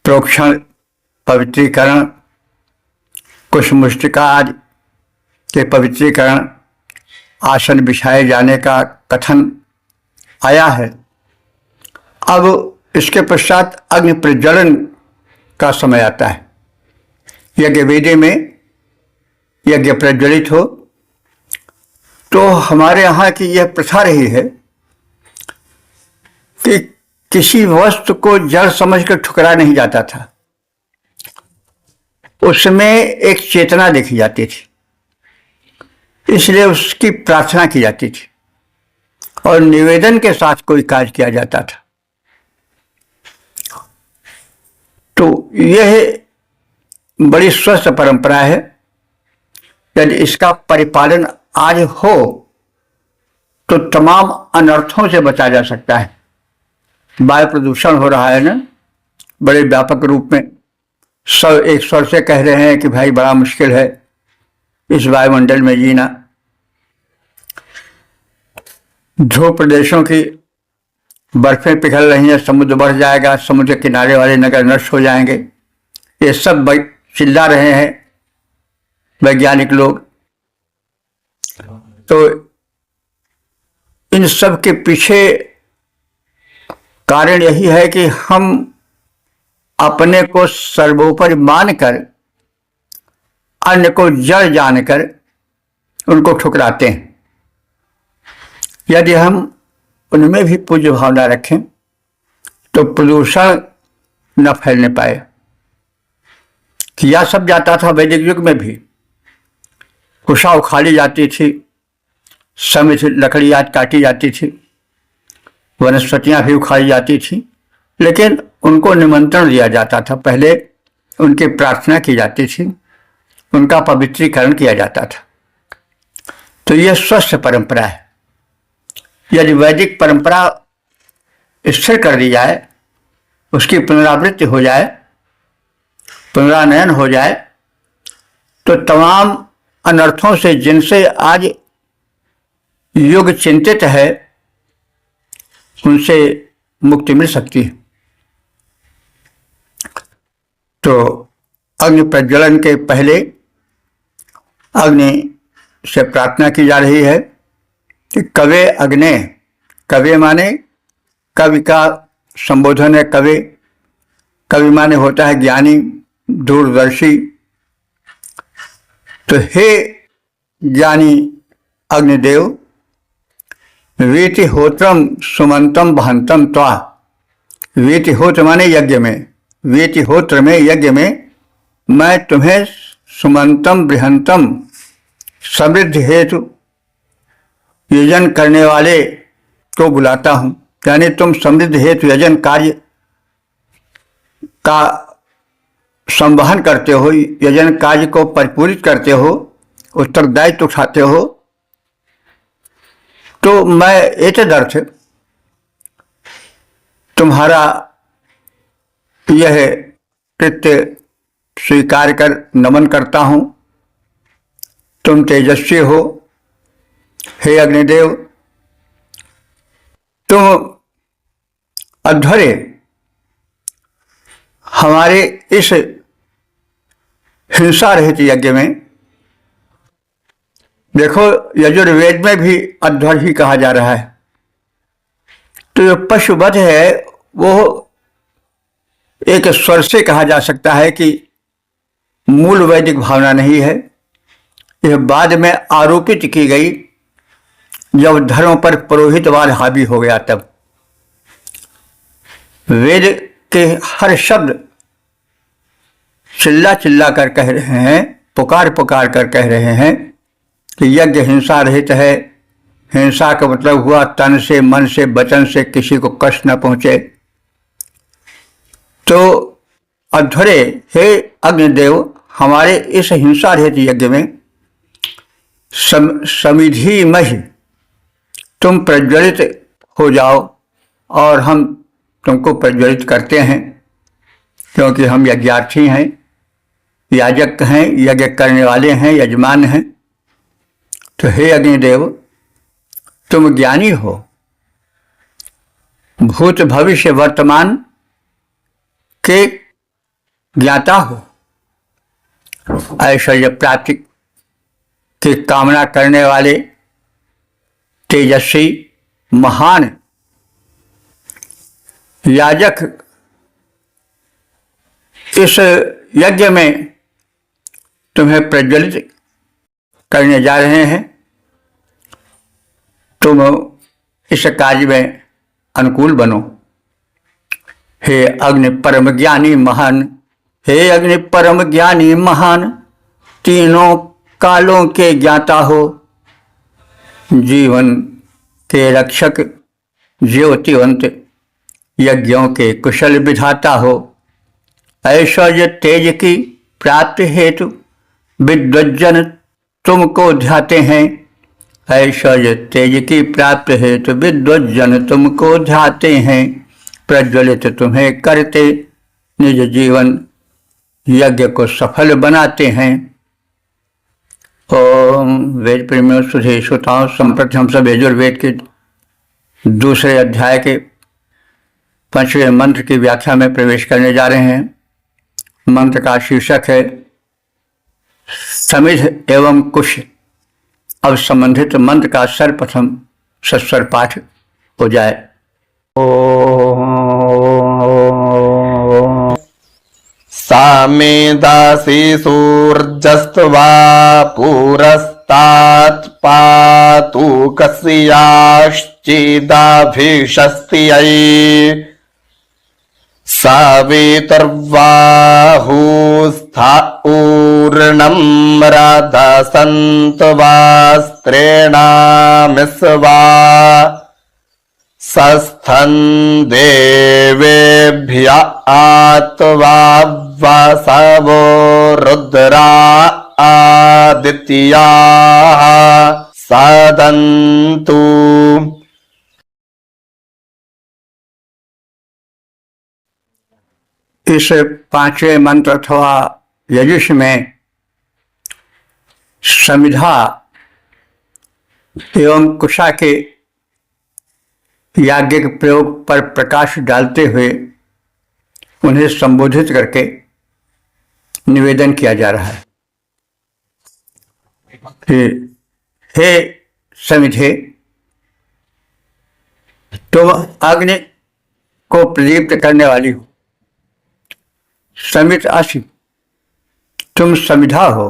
प्रोक्षण, पवित्रीकरण, कुशमुष्टिका आदि के पवित्रीकरण, आसन बिछाए जाने का कथन आया है। अब इसके पश्चात अग्नि प्रज्वलन का समय आता है। यज्ञ वेदी में यज्ञ प्रज्वलित हो तो हमारे यहाँ की यह प्रथा रही है कि किसी वस्तु को जड़ समझकर ठुकरा नहीं जाता था, उसमें एक चेतना देखी जाती थी, इसलिए उसकी प्रार्थना की जाती थी और निवेदन के साथ कोई कार्य किया जाता था। तो यह बड़ी स्वस्थ परंपरा है। यदि इसका परिपालन आज हो तो तमाम अनर्थों से बचा जा सकता है। वायु प्रदूषण हो रहा है ना, बड़े व्यापक रूप में। सब एक स्वर से कह रहे हैं कि भाई बड़ा मुश्किल है इस वायुमंडल में जीना। ध्रुव प्रदेशों की बर्फें पिघल रही हैं, समुद्र बढ़ जाएगा, समुद्र किनारे वाले नगर नष्ट हो जाएंगे, ये सब चिल्ला रहे हैं वैज्ञानिक लोग। तो इन सब के पीछे कारण यही है कि हम अपने को सर्वोपरि मानकर अन्य को जड़ जानकर उनको ठुकराते हैं। यदि हम उनमें भी पूज्य भावना रखें तो प्रदूषण न फैलने पाए। किया सब जाता था वैदिक युग में भी। कुशा उखाड़ी जाती थी, समित लकड़ियाँ काटी जाती थी, वनस्पतियाँ भी उखाड़ी जाती थी लेकिन उनको निमंत्रण दिया जाता था। पहले उनकी प्रार्थना की जाती थी, उनका पवित्रीकरण किया जाता था। तो यह स्वस्थ परंपरा है। यदि वैदिक परंपरा स्थिर कर दी जाए, उसकी पुनरावृत्ति हो जाए, पुनरानयन हो जाए, तो तमाम अनर्थों से जिनसे आज युग चिंतित है, उनसे मुक्ति मिल सकती है। तो अग्नि प्रज्वलन के पहले अग्नि से प्रार्थना की जा रही है कि कवे अग्ने, कवे माने कवि का संबोधन है। कवि, कवि माने होता है ज्ञानी, दूरदर्शी। तो हे ज्ञानी अग्निदेव, वीतिहोत्रम सुमंतम बहंतम त्वा। वीतिहोत्र माने यज्ञ में, वीतिहोत्र में यज्ञ में मैं तुम्हें सुमंतम बृहंतम समृद्धि हेतु यजन करने वाले को बुलाता हूं। यानी तुम समृद्धि हेतु यजन कार्य का संवहन करते हो, यजन कार्य को परिपूरित करते हो, उत्तरदायित्व उठाते हो। तो मैं एतदर्थ तुम्हारा यह कृत्य स्वीकार कर नमन करता हूं। तुम तेजस्वी हो हे अग्निदेव, तुम अध्वर्य हमारे इस हिंसा रहित यज्ञ में, देखो यजुर्वेद में भी अध्वर्य ही कहा जा रहा है। तो जो पशुवध है वो एक स्वर से कहा जा सकता है कि मूल वैदिक भावना नहीं है। यह बाद में आरोपित की गई जब धर्म पर पुरोहितवाद हावी हो गया। तब वेद के हर शब्द चिल्ला चिल्ला कर कह रहे हैं, पुकार पुकार कर कह रहे हैं कि यज्ञ हिंसा रहित है। हिंसा का मतलब हुआ तन से, मन से, वचन से किसी को कष्ट न पहुंचे। तो अध्वर्य हे अग्निदेव, हमारे इस हिंसा रहित यज्ञ में समिधि महि तुम प्रज्वलित हो जाओ, और हम तुमको प्रज्वलित करते हैं, क्योंकि हम यज्ञार्थी हैं, याजक हैं, यज्ञ करने वाले हैं, यजमान हैं। तो हे अग्निदेव, तुम ज्ञानी हो, भूत भविष्य वर्तमान के ज्ञाता हो, ऐश्वर्य प्राप्ति की कामना करने वाले तेजस्वी महान याजक इस यज्ञ में तुम्हें प्रज्वलित करने जा रहे हैं। तुम इस कार्य में अनुकूल बनो। हे अग्नि परम ज्ञानी महान, हे अग्नि परम ज्ञानी महान, तीनों कालों के ज्ञाता हो, जीवन के रक्षक, ज्योतिवंत, यज्ञों के कुशल विधाता हो। ऐश्वर्य तेज की प्राप्ति हेतु विद्वज्जन तुमको ध्याते हैं। ऐश्वर्य तेज की प्राप्ति हेतु विद्वज्जन तुमको ध्याते हैं। प्रज्वलित तुम्हें करते निज जीवन यज्ञ को सफल बनाते हैं। ओम वेद प्रेमियों, सुधे श्रोताओं, संप्रति हम सब यजुर्वेद के दूसरे अध्याय के 5वें मंत्र की व्याख्या में प्रवेश करने जा रहे हैं। मंत्र का शीर्षक है समिध एवं कुश। अब संबंधित मंत्र का सर्वप्रथम सस्वर पाठ हो जाए। सामे दासी सूर्यस्त्वा पुरस्तात् पातु कस्याश्चिदाभिषस्त्यै सावितर्वाहुस्था ऊर्णं राधसन्त्वास्त्रेणामिस्वा सस्थं देवेभ्य आत्वा वसवो रुद्रा आदित्याः सदन्तु। इस पांचवें मंत्र अथवा यजुष में समिधा एवं कुशा के याज्ञिक प्रयोग पर प्रकाश डालते हुए उन्हें संबोधित करके निवेदन किया जा रहा है कि हे समिधे, तुम अग्नि को प्रदीप्त करने वाली हो। समित आशी, तुम समिधा हो,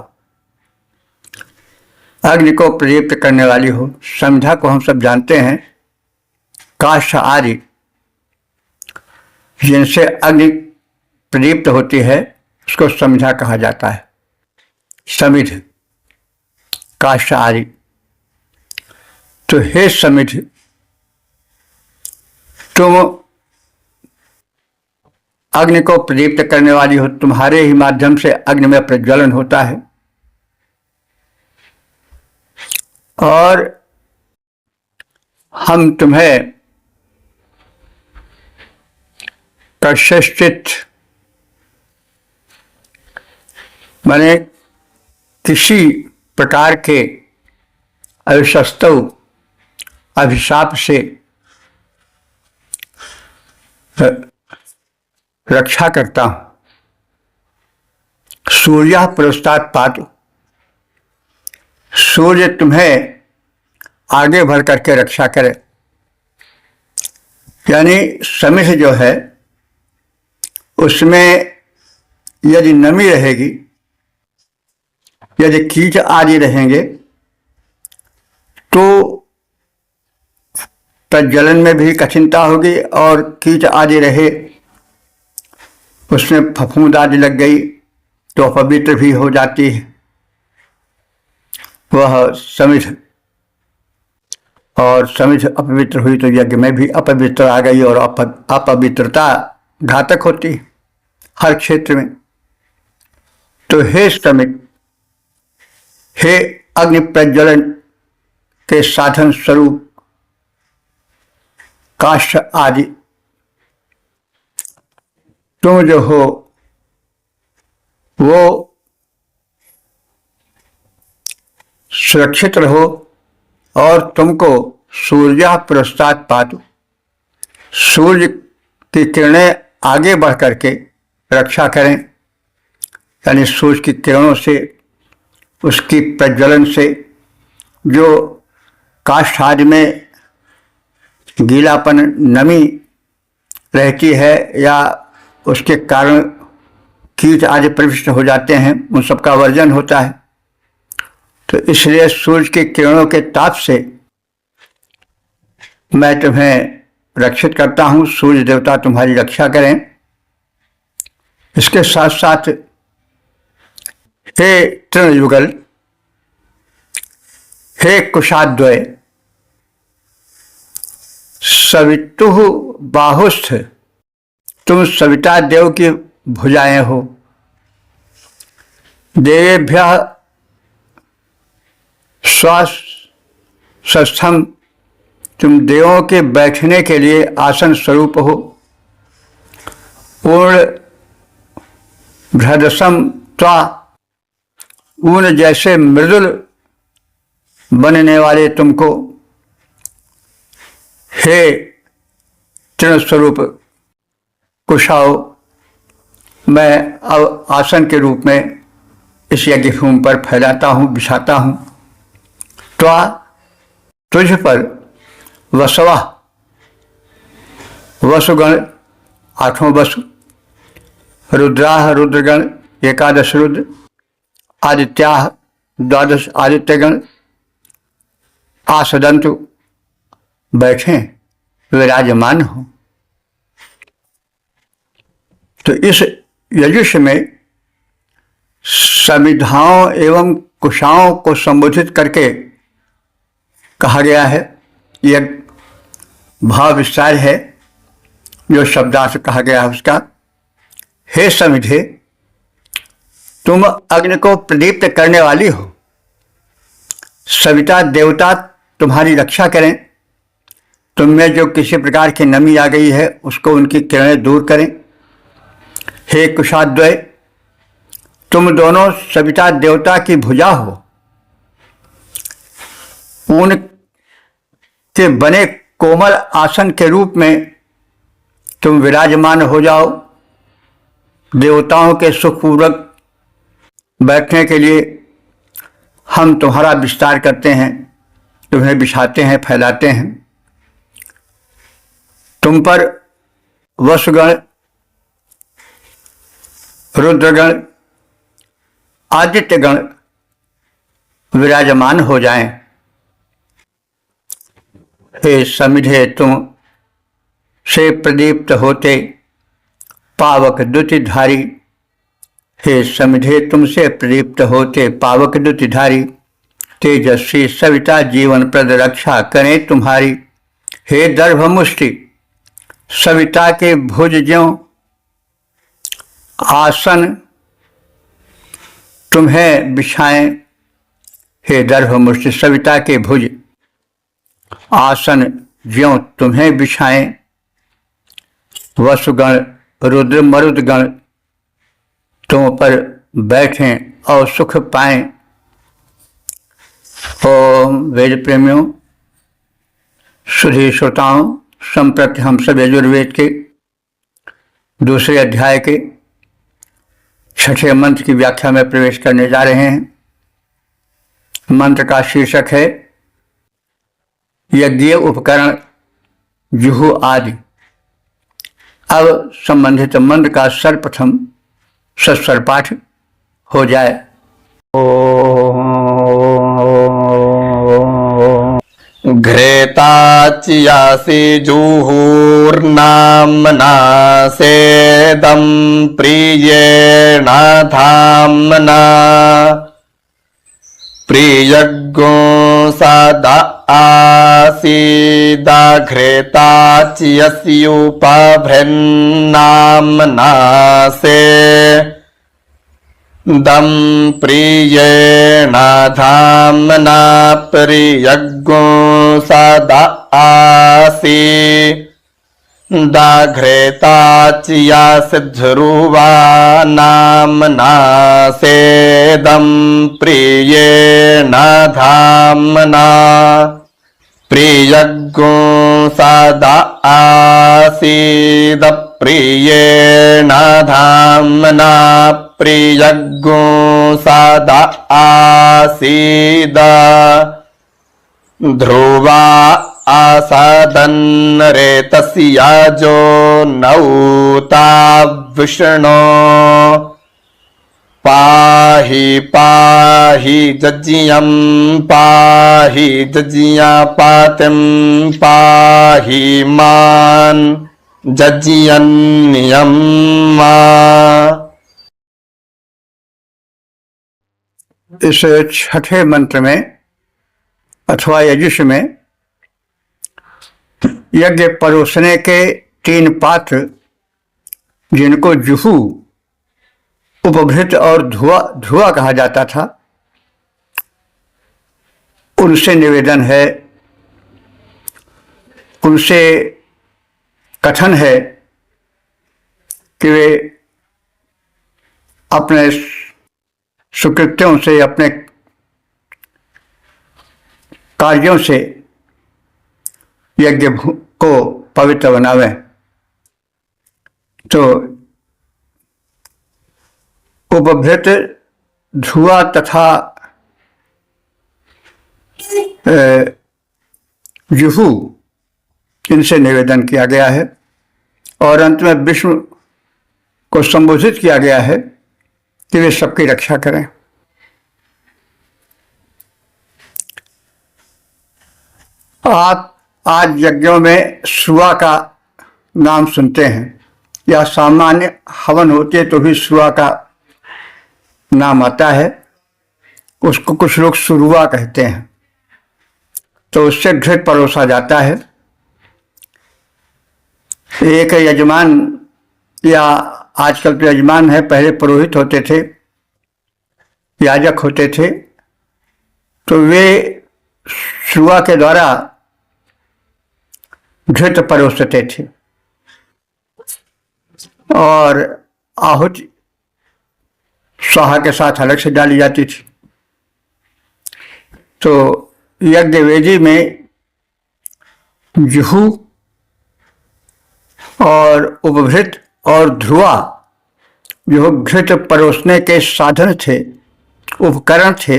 अग्नि को प्रदीप्त करने वाली हो। समिधा को हम सब जानते हैं, काष्ठ आदि जिनसे अग्नि प्रदीप्त होती है उसको समिधा कहा जाता है। समिध, काष्ठ आदि। तो हे समिध, तुम अग्नि को प्रदीप्त करने वाली हो, तुम्हारे ही माध्यम से अग्नि में प्रज्वलन होता है और हम तुम्हें कश्चित माने किसी प्रकार के अविश्वस्तव अभिशाप से रक्षा करता हूं। सूर्य पुरस्तात् पातु, सूर्य तुम्हें आगे बढ़ करके रक्षा करे। यानी समिध जो है उसमें यदि नमी रहेगी, यदि कीट आदि रहेंगे तो प्रज्वलन में भी कठिनता होगी और कीट आदि रहे उसमें फफूंद आदि लग गई तो अपवित्र भी हो जाती है वह समिध, और समिध अपवित्र हुई तो यज्ञ में भी अपवित्र आ गई और अपवित्रता घातक होती है हर क्षेत्र में। तो हे समिध, हे अग्नि प्रज्वलन के साधन स्वरूप काष्ठ आदि, तुम जो हो वो सुरक्षित रहो और तुमको सूर्य पुरस्तात् पातु, सूर्य की किरणें आगे बढ़ करके रक्षा करें। यानी सूर्य की किरणों से, उसकी प्रज्वलन से जो काष्ठ आदि में गीलापन नमी रहती है या उसके कारण कीट आदि प्रविष्ट हो जाते हैं, उन सब का वर्जन होता है। तो इसलिए सूर्य की किरणों के ताप से मैं तुम्हें रक्षित करता हूं, सूर्य देवता तुम्हारी रक्षा करें। इसके साथ साथ हे तृणयुगल, हे कुशाद्वय, सवितुः बाहुस्थ, तुम सविता देव की भुजाएं हो। देवेभ्यः स्वस्थम, तुम देवों के बैठने के लिए आसन स्वरूप हो। पूर्ण भ्रदसम त्वा, ऊन जैसे मृदुल बनने वाले तुमको। हे तृण स्वरूप कुशाओ, मैं अब आसन के रूप में इस यज्ञ भूमि पर फैलाता हूँ, बिछाता हूँ। त्वा, तुझ पर वसवा, वसुगण आठों वसु, रुद्राह रुद्रगण एकादश रुद्र, आदित्याह द्वादश आदित्यगण, आसदंतु बैठे विराजमान हो। तो इस यजुष में समिधाओं एवं कुशाओं को संबोधित करके कहा गया है। यह भाव विस्तार है जो शब्दार्थ कहा गया है उसका। हे समिधे, तुम अग्नि को प्रदीप्त करने वाली हो, सविता देवता तुम्हारी रक्षा करें, तुम में जो किसी प्रकार की नमी आ गई है उसको उनकी किरणें दूर करें। हे कुशाद्वय, तुम दोनों सविता देवता की भुजा हो, ऊन के बने कोमल आसन के रूप में तुम विराजमान हो जाओ। देवताओं के सुखपूर्वक बैठने के लिए हम तुम्हारा विस्तार करते हैं, तुम्हें बिछाते हैं, फैलाते हैं। तुम पर वसुगण, रुद्रगण, आदित्यगण विराजमान हो जाएं। हे समिधे, तुम से प्रदीप्त होते पावक द्युतिधारी, हे समिधे, तुमसे प्रदीप्त होते पावक द्युतिधारी, तेजस्वी सविता जीवन प्रद रक्षा करें तुम्हारी। हे दर्भमुष्टि, सविता के भुज ज्यों आसन तुम्हें बिछाएं। हे दर्भमुष्टि, सविता के भुज आसन ज्यों तुम्हें बिछाएं। वसुगण, रुद्र, मरुदगण तुम पर बैठें और सुख पाएं। ओम वेद प्रेमियों, सुधी श्रोताओं, संप्रति हम सब यजुर्वेद के दूसरे अध्याय के छठे मंत्र की व्याख्या में प्रवेश करने जा रहे हैं। मंत्र का शीर्षक है यज्ञीय उपकरण जुहू आदि। अब संबंधित मंत्र का सर्वप्रथम सस्वर पाठ हो जाए। घ्रेताचियासि जुहुर्नाम्ना सेदं प्रियेण धाम्ना प्रियज्ञो सदा आसीदाघ्रेताचियस्युपभृन्नाम्ना से दं प्रियेण धाम्ना प्रियज्ञो सदा आसी दाघ्रेताचियासिध्रुवा नाम्ना सेदं प्रियेण धाम्ना प्रियज्ञो सदा आसीद प्रियेण धाम्ना प्रियज्ञो सदा आसीद ध्रुवा आसादन् रेतस्याजो नौता विष्णो पाहि पाहि जज्ञं पाहि जज्ञा पातिं पाहि मान जज्ञन्यं मा। इस छठे मंत्र में अथवा यजुष में यज्ञ परोसने के 3 पात्र जिनको जुहू, उपभृत और धुआ कहा जाता था, उनसे निवेदन है, उनसे कथन है कि वे अपने सुकृत्यों से, अपने कार्यों से यज्ञ को पवित्र बनावें। तो उपभृत, धुआ तथा जुहू, इनसे निवेदन किया गया है और अंत में विष्णु को संबोधित किया गया है कि वे सबकी रक्षा करें। आप आज यज्ञों में सुआ का नाम सुनते हैं या सामान्य हवन होते तो भी सुआ का नाम आता है। उसको कुछ लोग सुरुआ कहते हैं। तो उससे घृत परोसा जाता है। एक यजमान, या आजकल तो यजमान है, पहले पुरोहित होते थे, याजक होते थे, तो वे सुआ के द्वारा घृत परोसते थे और आहुति स्वाहा के साथ अलग से डाली जाती थी। तो यज्ञ वेदी में जुहू और उपभृत और ध्रुवा जो घृत परोसने के साधन थे, उपकरण थे,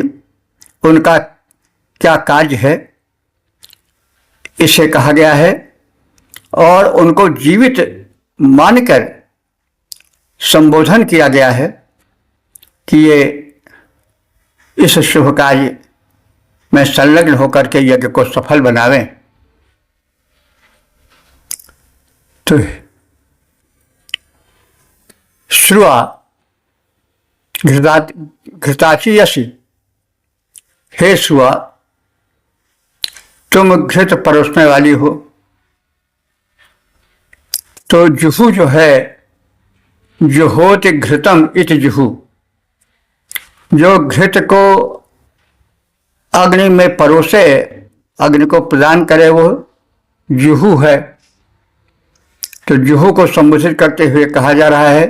उनका क्या कार्य है इसे कहा गया है और उनको जीवित मानकर संबोधन किया गया है कि ये इस शुभ कार्य में संलग्न होकर के यज्ञ को सफल बनावें। तो श्रुआ घृताची यशी, हे श्रुआ तुम घृत परोसने वाली हो। तो जुहू जो है, जुहोति घृतम इत जुहू, जो घृत को अग्नि में परोसे, अग्नि को प्रदान करे, वो जुहू है। तो जुहू को संबोधित करते हुए कहा जा रहा है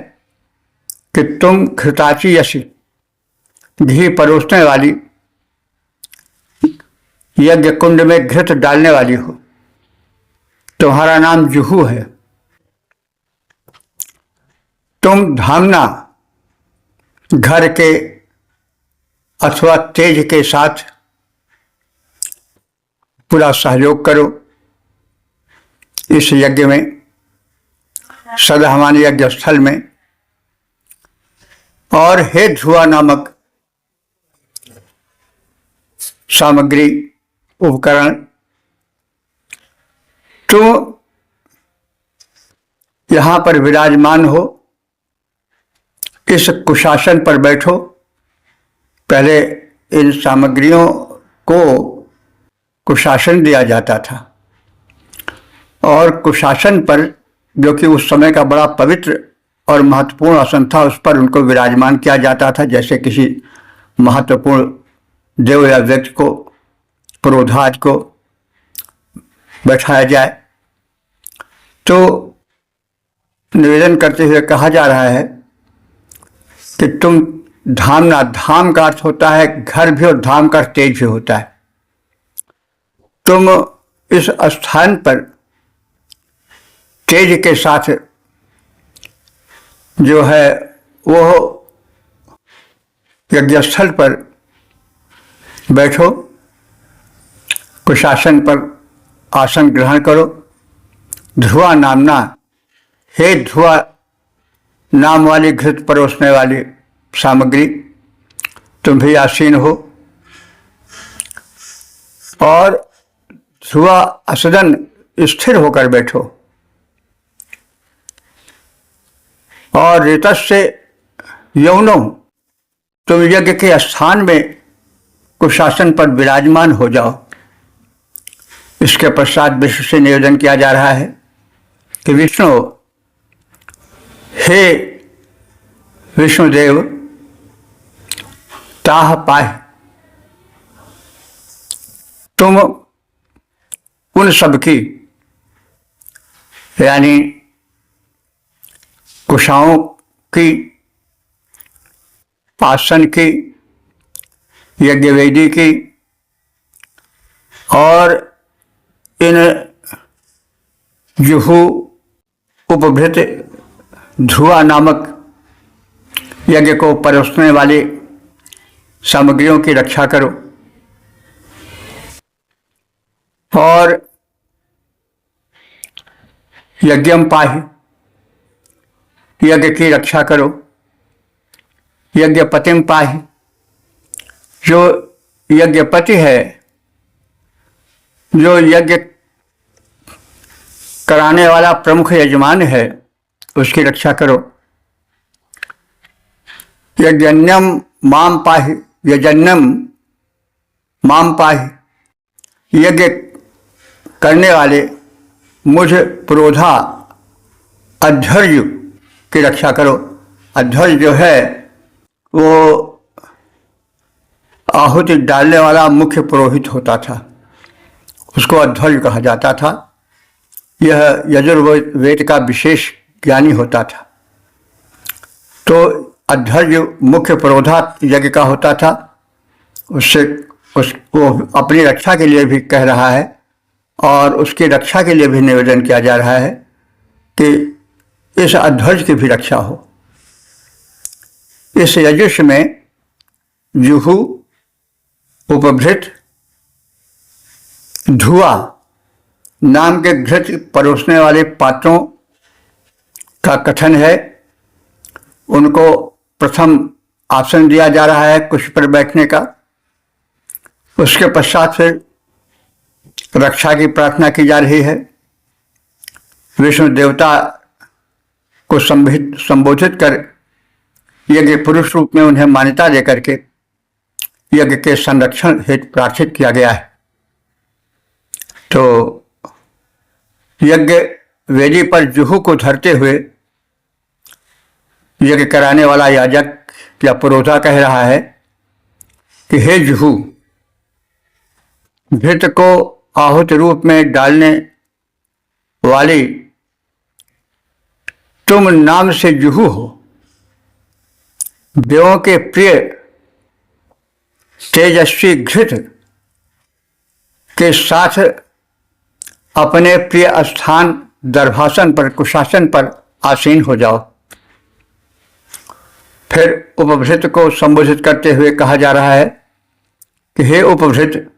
कि तुम घृताची यशी, घी परोसने वाली, यज्ञ कुंड में घृत डालने वाली हो, तुम्हारा नाम जुहू है। तुम धामना, घर के अथवा तेज के साथ पूरा सहयोग करो इस यज्ञ में, सदाहमान यज्ञ स्थल में। और हे ध्रुवा नामक सामग्री, उपकरण, तुम यहां पर विराजमान हो, इस कुशासन पर बैठो। पहले इन सामग्रियों को कुशासन दिया जाता था और कुशासन पर, जो कि उस समय का बड़ा पवित्र और महत्वपूर्ण आसन था, उस पर उनको विराजमान किया जाता था। जैसे किसी महत्वपूर्ण देव या व्यक्ति को, पुरोधाज को बैठाया जाए। तो निवेदन करते हुए कहा जा रहा है कि तुम धामना, धाम का अर्थ होता है घर भी और धाम का तेज भी होता है। तुम इस स्थान पर तेज के साथ जो है वो यज्ञस्थल पर बैठो, कुशासन पर आसन ग्रहण करो। ध्रुवा नामना, हे ध्रुवा नाम वाली घृत परोसने वाली सामग्री, तुम भी आसीन हो। और ध्रुवा असदन, स्थिर होकर बैठो। और ऋतस्य यौनो, तुम यज्ञ के स्थान में कुशासन पर विराजमान हो जाओ। इसके पश्चात विष्णु से निवेदन किया जा रहा है कि विष्णु, हे विष्णुदेव, ताह पाह, तुम उन सब की, यानी कुशाओं की, आसन की, यज्ञवेदी की और इन जुहू उपभृत ध्रुवा नामक यज्ञ को परोसने वाली सामग्रियों की रक्षा करो। और यज्ञम पाहि, यज्ञ की रक्षा करो। यज्ञपतिम पाहि, जो यज्ञपति है, जो यज्ञ कराने वाला प्रमुख यजमान है, उसकी रक्षा करो। यजन्यम माम पाहि, यजन्यम माम पाहि, यज्ञ करने वाले मुझ पुरोधा अध्वर्य की रक्षा करो। अध्वर्य जो है वो आहुति डालने वाला मुख्य पुरोहित होता था, उसको अध्वर्य कहा जाता था। यह यजुर्वेद का विशेष ज्ञानी होता था। तो अध्वर्य मुख्य पुरोधा यज्ञ का होता था। उसको अपनी रक्षा के लिए भी कह रहा है और उसकी रक्षा के लिए भी निवेदन किया जा रहा है कि इस अध्वर्य की भी रक्षा हो। इस यजुष में जुहू, उपभृत, धुआ नाम के घृत परोसने वाले पात्रों का कथन है। उनको प्रथम आसन दिया जा रहा है कुछ पर बैठने का। उसके पश्चात फिर रक्षा की प्रार्थना की जा रही है। विष्णु देवता को संबोधित कर यज्ञ पुरुष रूप में उन्हें मान्यता देकर के यज्ञ के संरक्षण हेतु प्रार्थित किया गया है। तो यज्ञ वेदी पर जुहू को धरते हुए यज्ञ कराने वाला याजक या पुरोधा कह रहा है कि हे जुहू, घृत को आहुत रूप में डालने वाली तुम नाम से जुहू हो। देवों के प्रिय तेजस्वी घृत के साथ अपने प्रिय स्थान दर्भासन पर, कुशासन पर आसीन हो जाओ। फिर उपभृत को संबोधित करते हुए कहा जा रहा है कि हे उपभृत,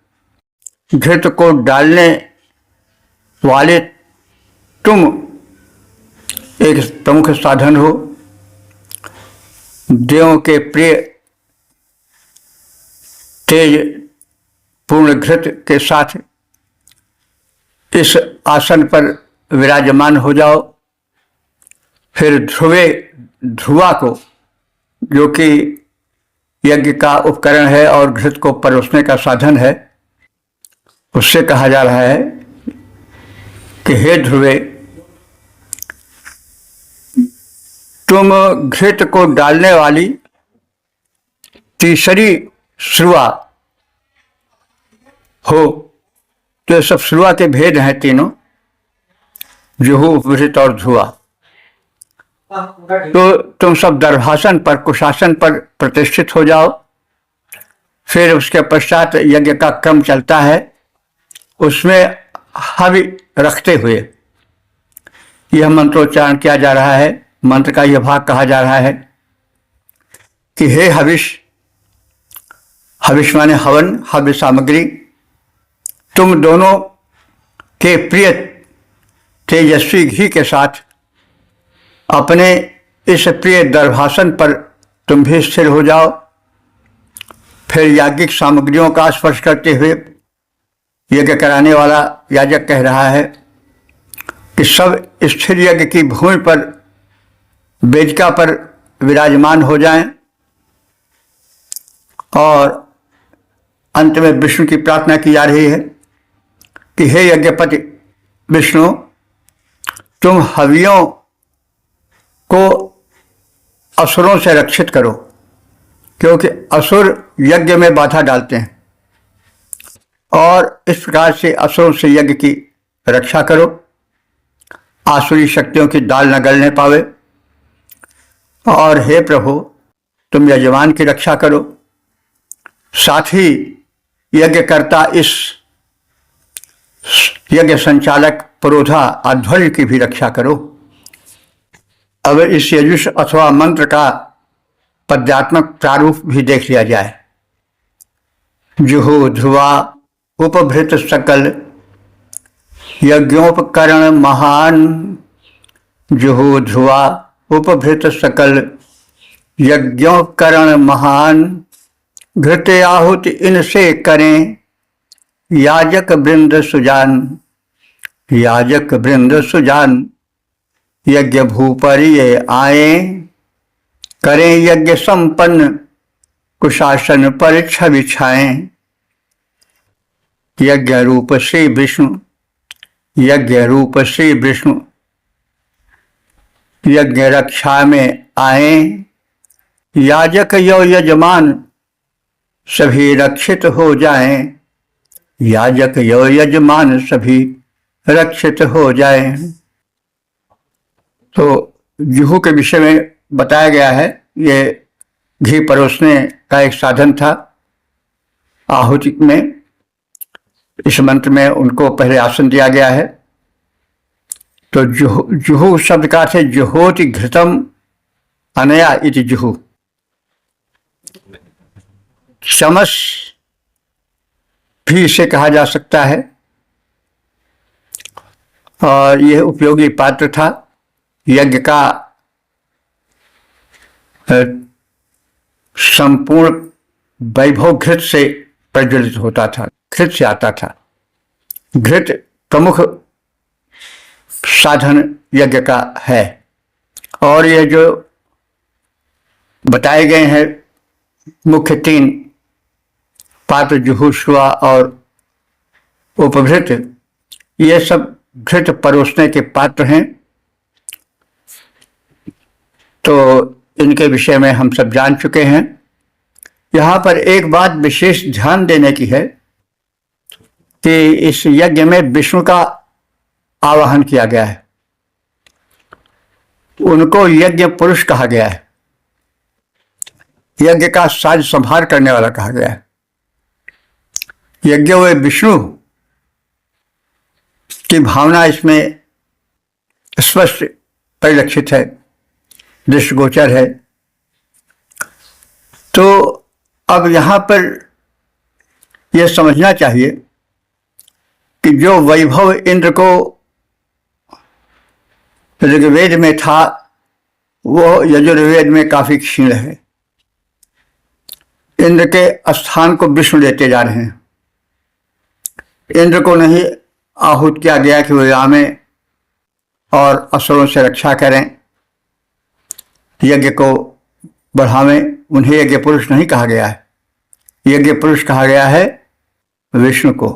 घृत को डालने वाले तुम एक प्रमुख साधन हो। देवों के प्रिय तेज पूर्ण घृत के साथ इस आसन पर विराजमान हो जाओ। फिर ध्रुवा को, जो कि यज्ञ का उपकरण है और घृत को परोसने का साधन है, उससे कहा जा रहा है कि हे ध्रुवे, तुम घृत को डालने वाली तीसरी श्रुआ हो। तो सब श्रुआ के भेद हैं तीनों, जुहू, उपभृत और ध्रुवा। तो तुम सब दर्भासन पर, कुशासन पर प्रतिष्ठित हो जाओ। फिर उसके पश्चात यज्ञ का क्रम चलता है, उसमें हवि रखते हुए यह मंत्रोच्चारण किया जा रहा है। मंत्र का यह भाग कहा जा रहा है कि हे हविष, हविष माने हवन, हव्य सामग्री, तुम दोनों के प्रिय तेजस्वी घी के साथ अपने इस प्रिय दर्भासन पर तुम भी स्थिर हो जाओ। फिर याज्ञिक सामग्रियों का स्पर्श करते हुए यज्ञ कराने वाला याजक कह रहा है कि सब स्थिर यज्ञ की भूमि पर, वेदिका पर विराजमान हो जाएं। और अंत में विष्णु की प्रार्थना की जा रही है कि हे यज्ञपति विष्णु, तुम हवियों को असुरों से रक्षित करो, क्योंकि असुर यज्ञ में बाधा डालते हैं। और इस प्रकार से असुरों से यज्ञ की रक्षा करो, आसुरी शक्तियों की दाल न गलने पावे। और हे प्रभु, तुम यजमान की रक्षा करो, साथ ही यज्ञकर्ता इस यज्ञ संचालक पुरोधा अध्वर्य की भी रक्षा करो। अब इस यजुष अथवा मंत्र का पद्यात्मक प्रारूप भी देख लिया जाए। जुहू ध्रुवा उपभृत सकल यज्ञोपकरण महान, जुहू ध्रुवा उपभृत सकल यज्ञोपकरण महान, घृत आहुति इनसे करें याजक वृंद सुजान। याजक वृंद सुजान यज्ञ भूपर ये आए, करें यज्ञ संपन्न कुशासन पर छवि छाएं। यज्ञ रूप श्री विष्णु, यज्ञ रूप श्री विष्णु यज्ञ रक्षा में आए, याजक यो यजमान सभी रक्षित हो जाएं, याजक यो यजमान सभी रक्षित हो जाएं। तो जुहू के विषय में बताया गया है। ये घी परोसने का एक साधन था आहुति में। इस मंत्र में उनको पहले आसन दिया गया है। तो जुहू शब्द का अर्थ है जुहोति घृतम अनया इति जुहू। चमस भी इसे कहा जा सकता है और यह उपयोगी पात्र था। यज्ञ का संपूर्ण वैभव घृत से प्रज्वलित होता था, घृत से आता था। घृत प्रमुख साधन यज्ञ का है। और यह जो बताए गए हैं मुख्य 3 पात्र, जुहू, श्वा और उपघृत, ये सब घृत परोसने के पात्र हैं। तो इनके विषय में हम सब जान चुके हैं। यहाँ पर एक बात विशेष ध्यान देने की है कि इस यज्ञ में विष्णु का आवाहन किया गया है। उनको यज्ञ पुरुष कहा गया है, यज्ञ का साज संभार करने वाला कहा गया है। यज्ञ व विष्णु की भावना इसमें स्पष्ट परिलक्षित है, दृष्टिगोचर है। तो अब यहां पर यह समझना चाहिए कि जो वैभव इंद्र को ऋग्वेद में था वो यजुर्वेद में काफी क्षीण है। इंद्र के स्थान को विष्णु लेते जा रहे हैं। इंद्र को नहीं आहूत किया गया कि वे आमें और असुरों से रक्षा करें, यज्ञ को बढ़ावें। उन्हें यज्ञ पुरुष नहीं कहा गया है, यज्ञ पुरुष कहा गया है विष्णु को।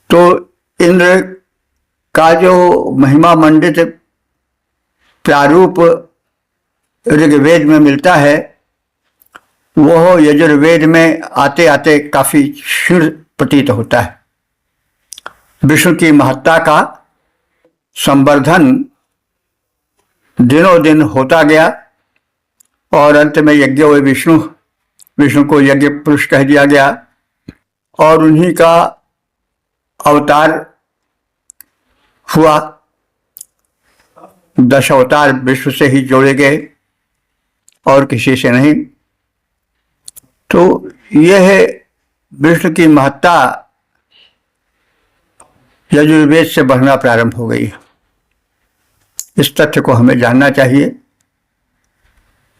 तो इंद्र का जो महिमा मंडित प्रारूप ऋग्वेद में मिलता है वो यजुर्वेद में आते आते काफी क्षीण प्रतीत होता है। विष्णु की महत्ता का संवर्धन दिनों दिन होता गया और अंत में यज्ञ व विष्णु को यज्ञ पुरुष कह दिया गया और उन्हीं का अवतार हुआ। 10 अवतार विष्णु से ही जोड़े गए और किसी से नहीं। तो यह है विष्णु की महत्ता यजुर्वेद से बढ़ना प्रारंभ हो गई। इस तथ्य को हमें जानना चाहिए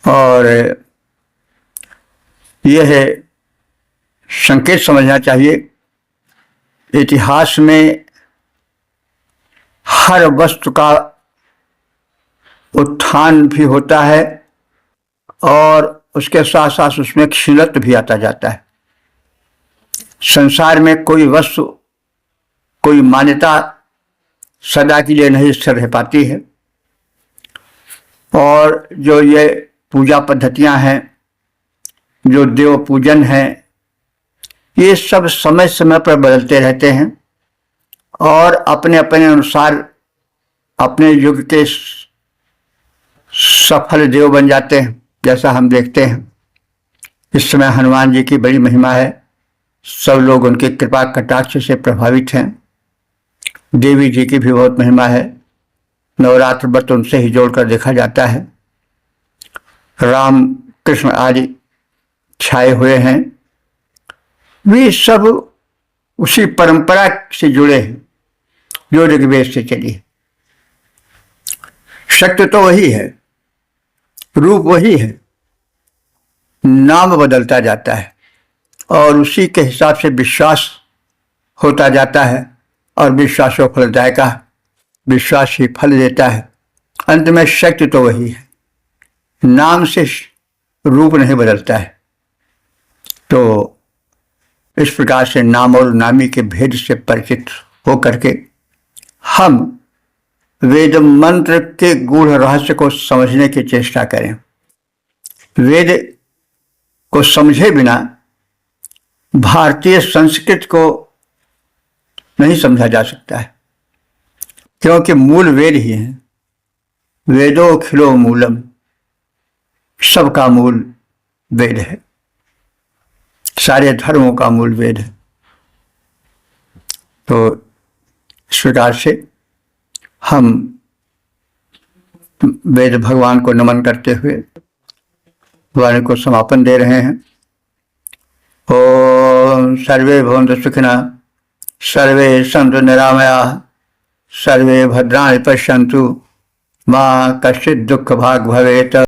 और यह है संकेत समझना चाहिए। इतिहास में हर वस्तु का उत्थान भी होता है और उसके साथ साथ उसमें क्षीणत्व भी आता जाता है। संसार में कोई वस्तु, कोई मान्यता सदा के लिए नहीं स्थिर रह पाती है और जो ये पूजा पद्धतियां हैं, जो देव पूजन है, ये सब समय समय पर बदलते रहते हैं और अपने अपने अनुसार अपने युग के सफल देव बन जाते हैं। जैसा हम देखते हैं इस समय हनुमान जी की बड़ी महिमा है, सब लोग उनकी कृपा कटाक्ष से प्रभावित हैं। देवी जी की भी बहुत महिमा है, नवरात्र व्रत उनसे ही जोड़कर देखा जाता है। राम कृष्ण आदि छाए हुए हैं, वे सब उसी परंपरा से जुड़े हैं जो ऋग्वेद से चली है। शक्ति तो वही है, रूप वही है, नाम बदलता जाता है और उसी के हिसाब से विश्वास होता जाता है और विश्वास को फलदायक, विश्वास ही फल देता है। अंत में शक्ति तो वही है, नाम से रूप नहीं बदलता है। तो इस प्रकार से नाम और नामी के भेद से परिचित होकर के हम वेद मंत्र के गूढ़ रहस्य को समझने की चेष्टा करें। वेद को समझे बिना भारतीय संस्कृत को नहीं समझा जा सकता है, क्योंकि मूल वेद ही है। वेदो खिलो मूलम, सबका मूल वेद है, सारे धर्मों का मूल वेद है। तो इस प्रकार से हम वेद भगवान को नमन करते हुए वाणी को समापन दे रहे हैं। ओम सर्वे भवन्तु सुखिनः, सर्वे सन्तु निरामयाः, सर्वे भद्राणि पश्यन्तु, मा कश्चित् दुःखभाग् भवेत्।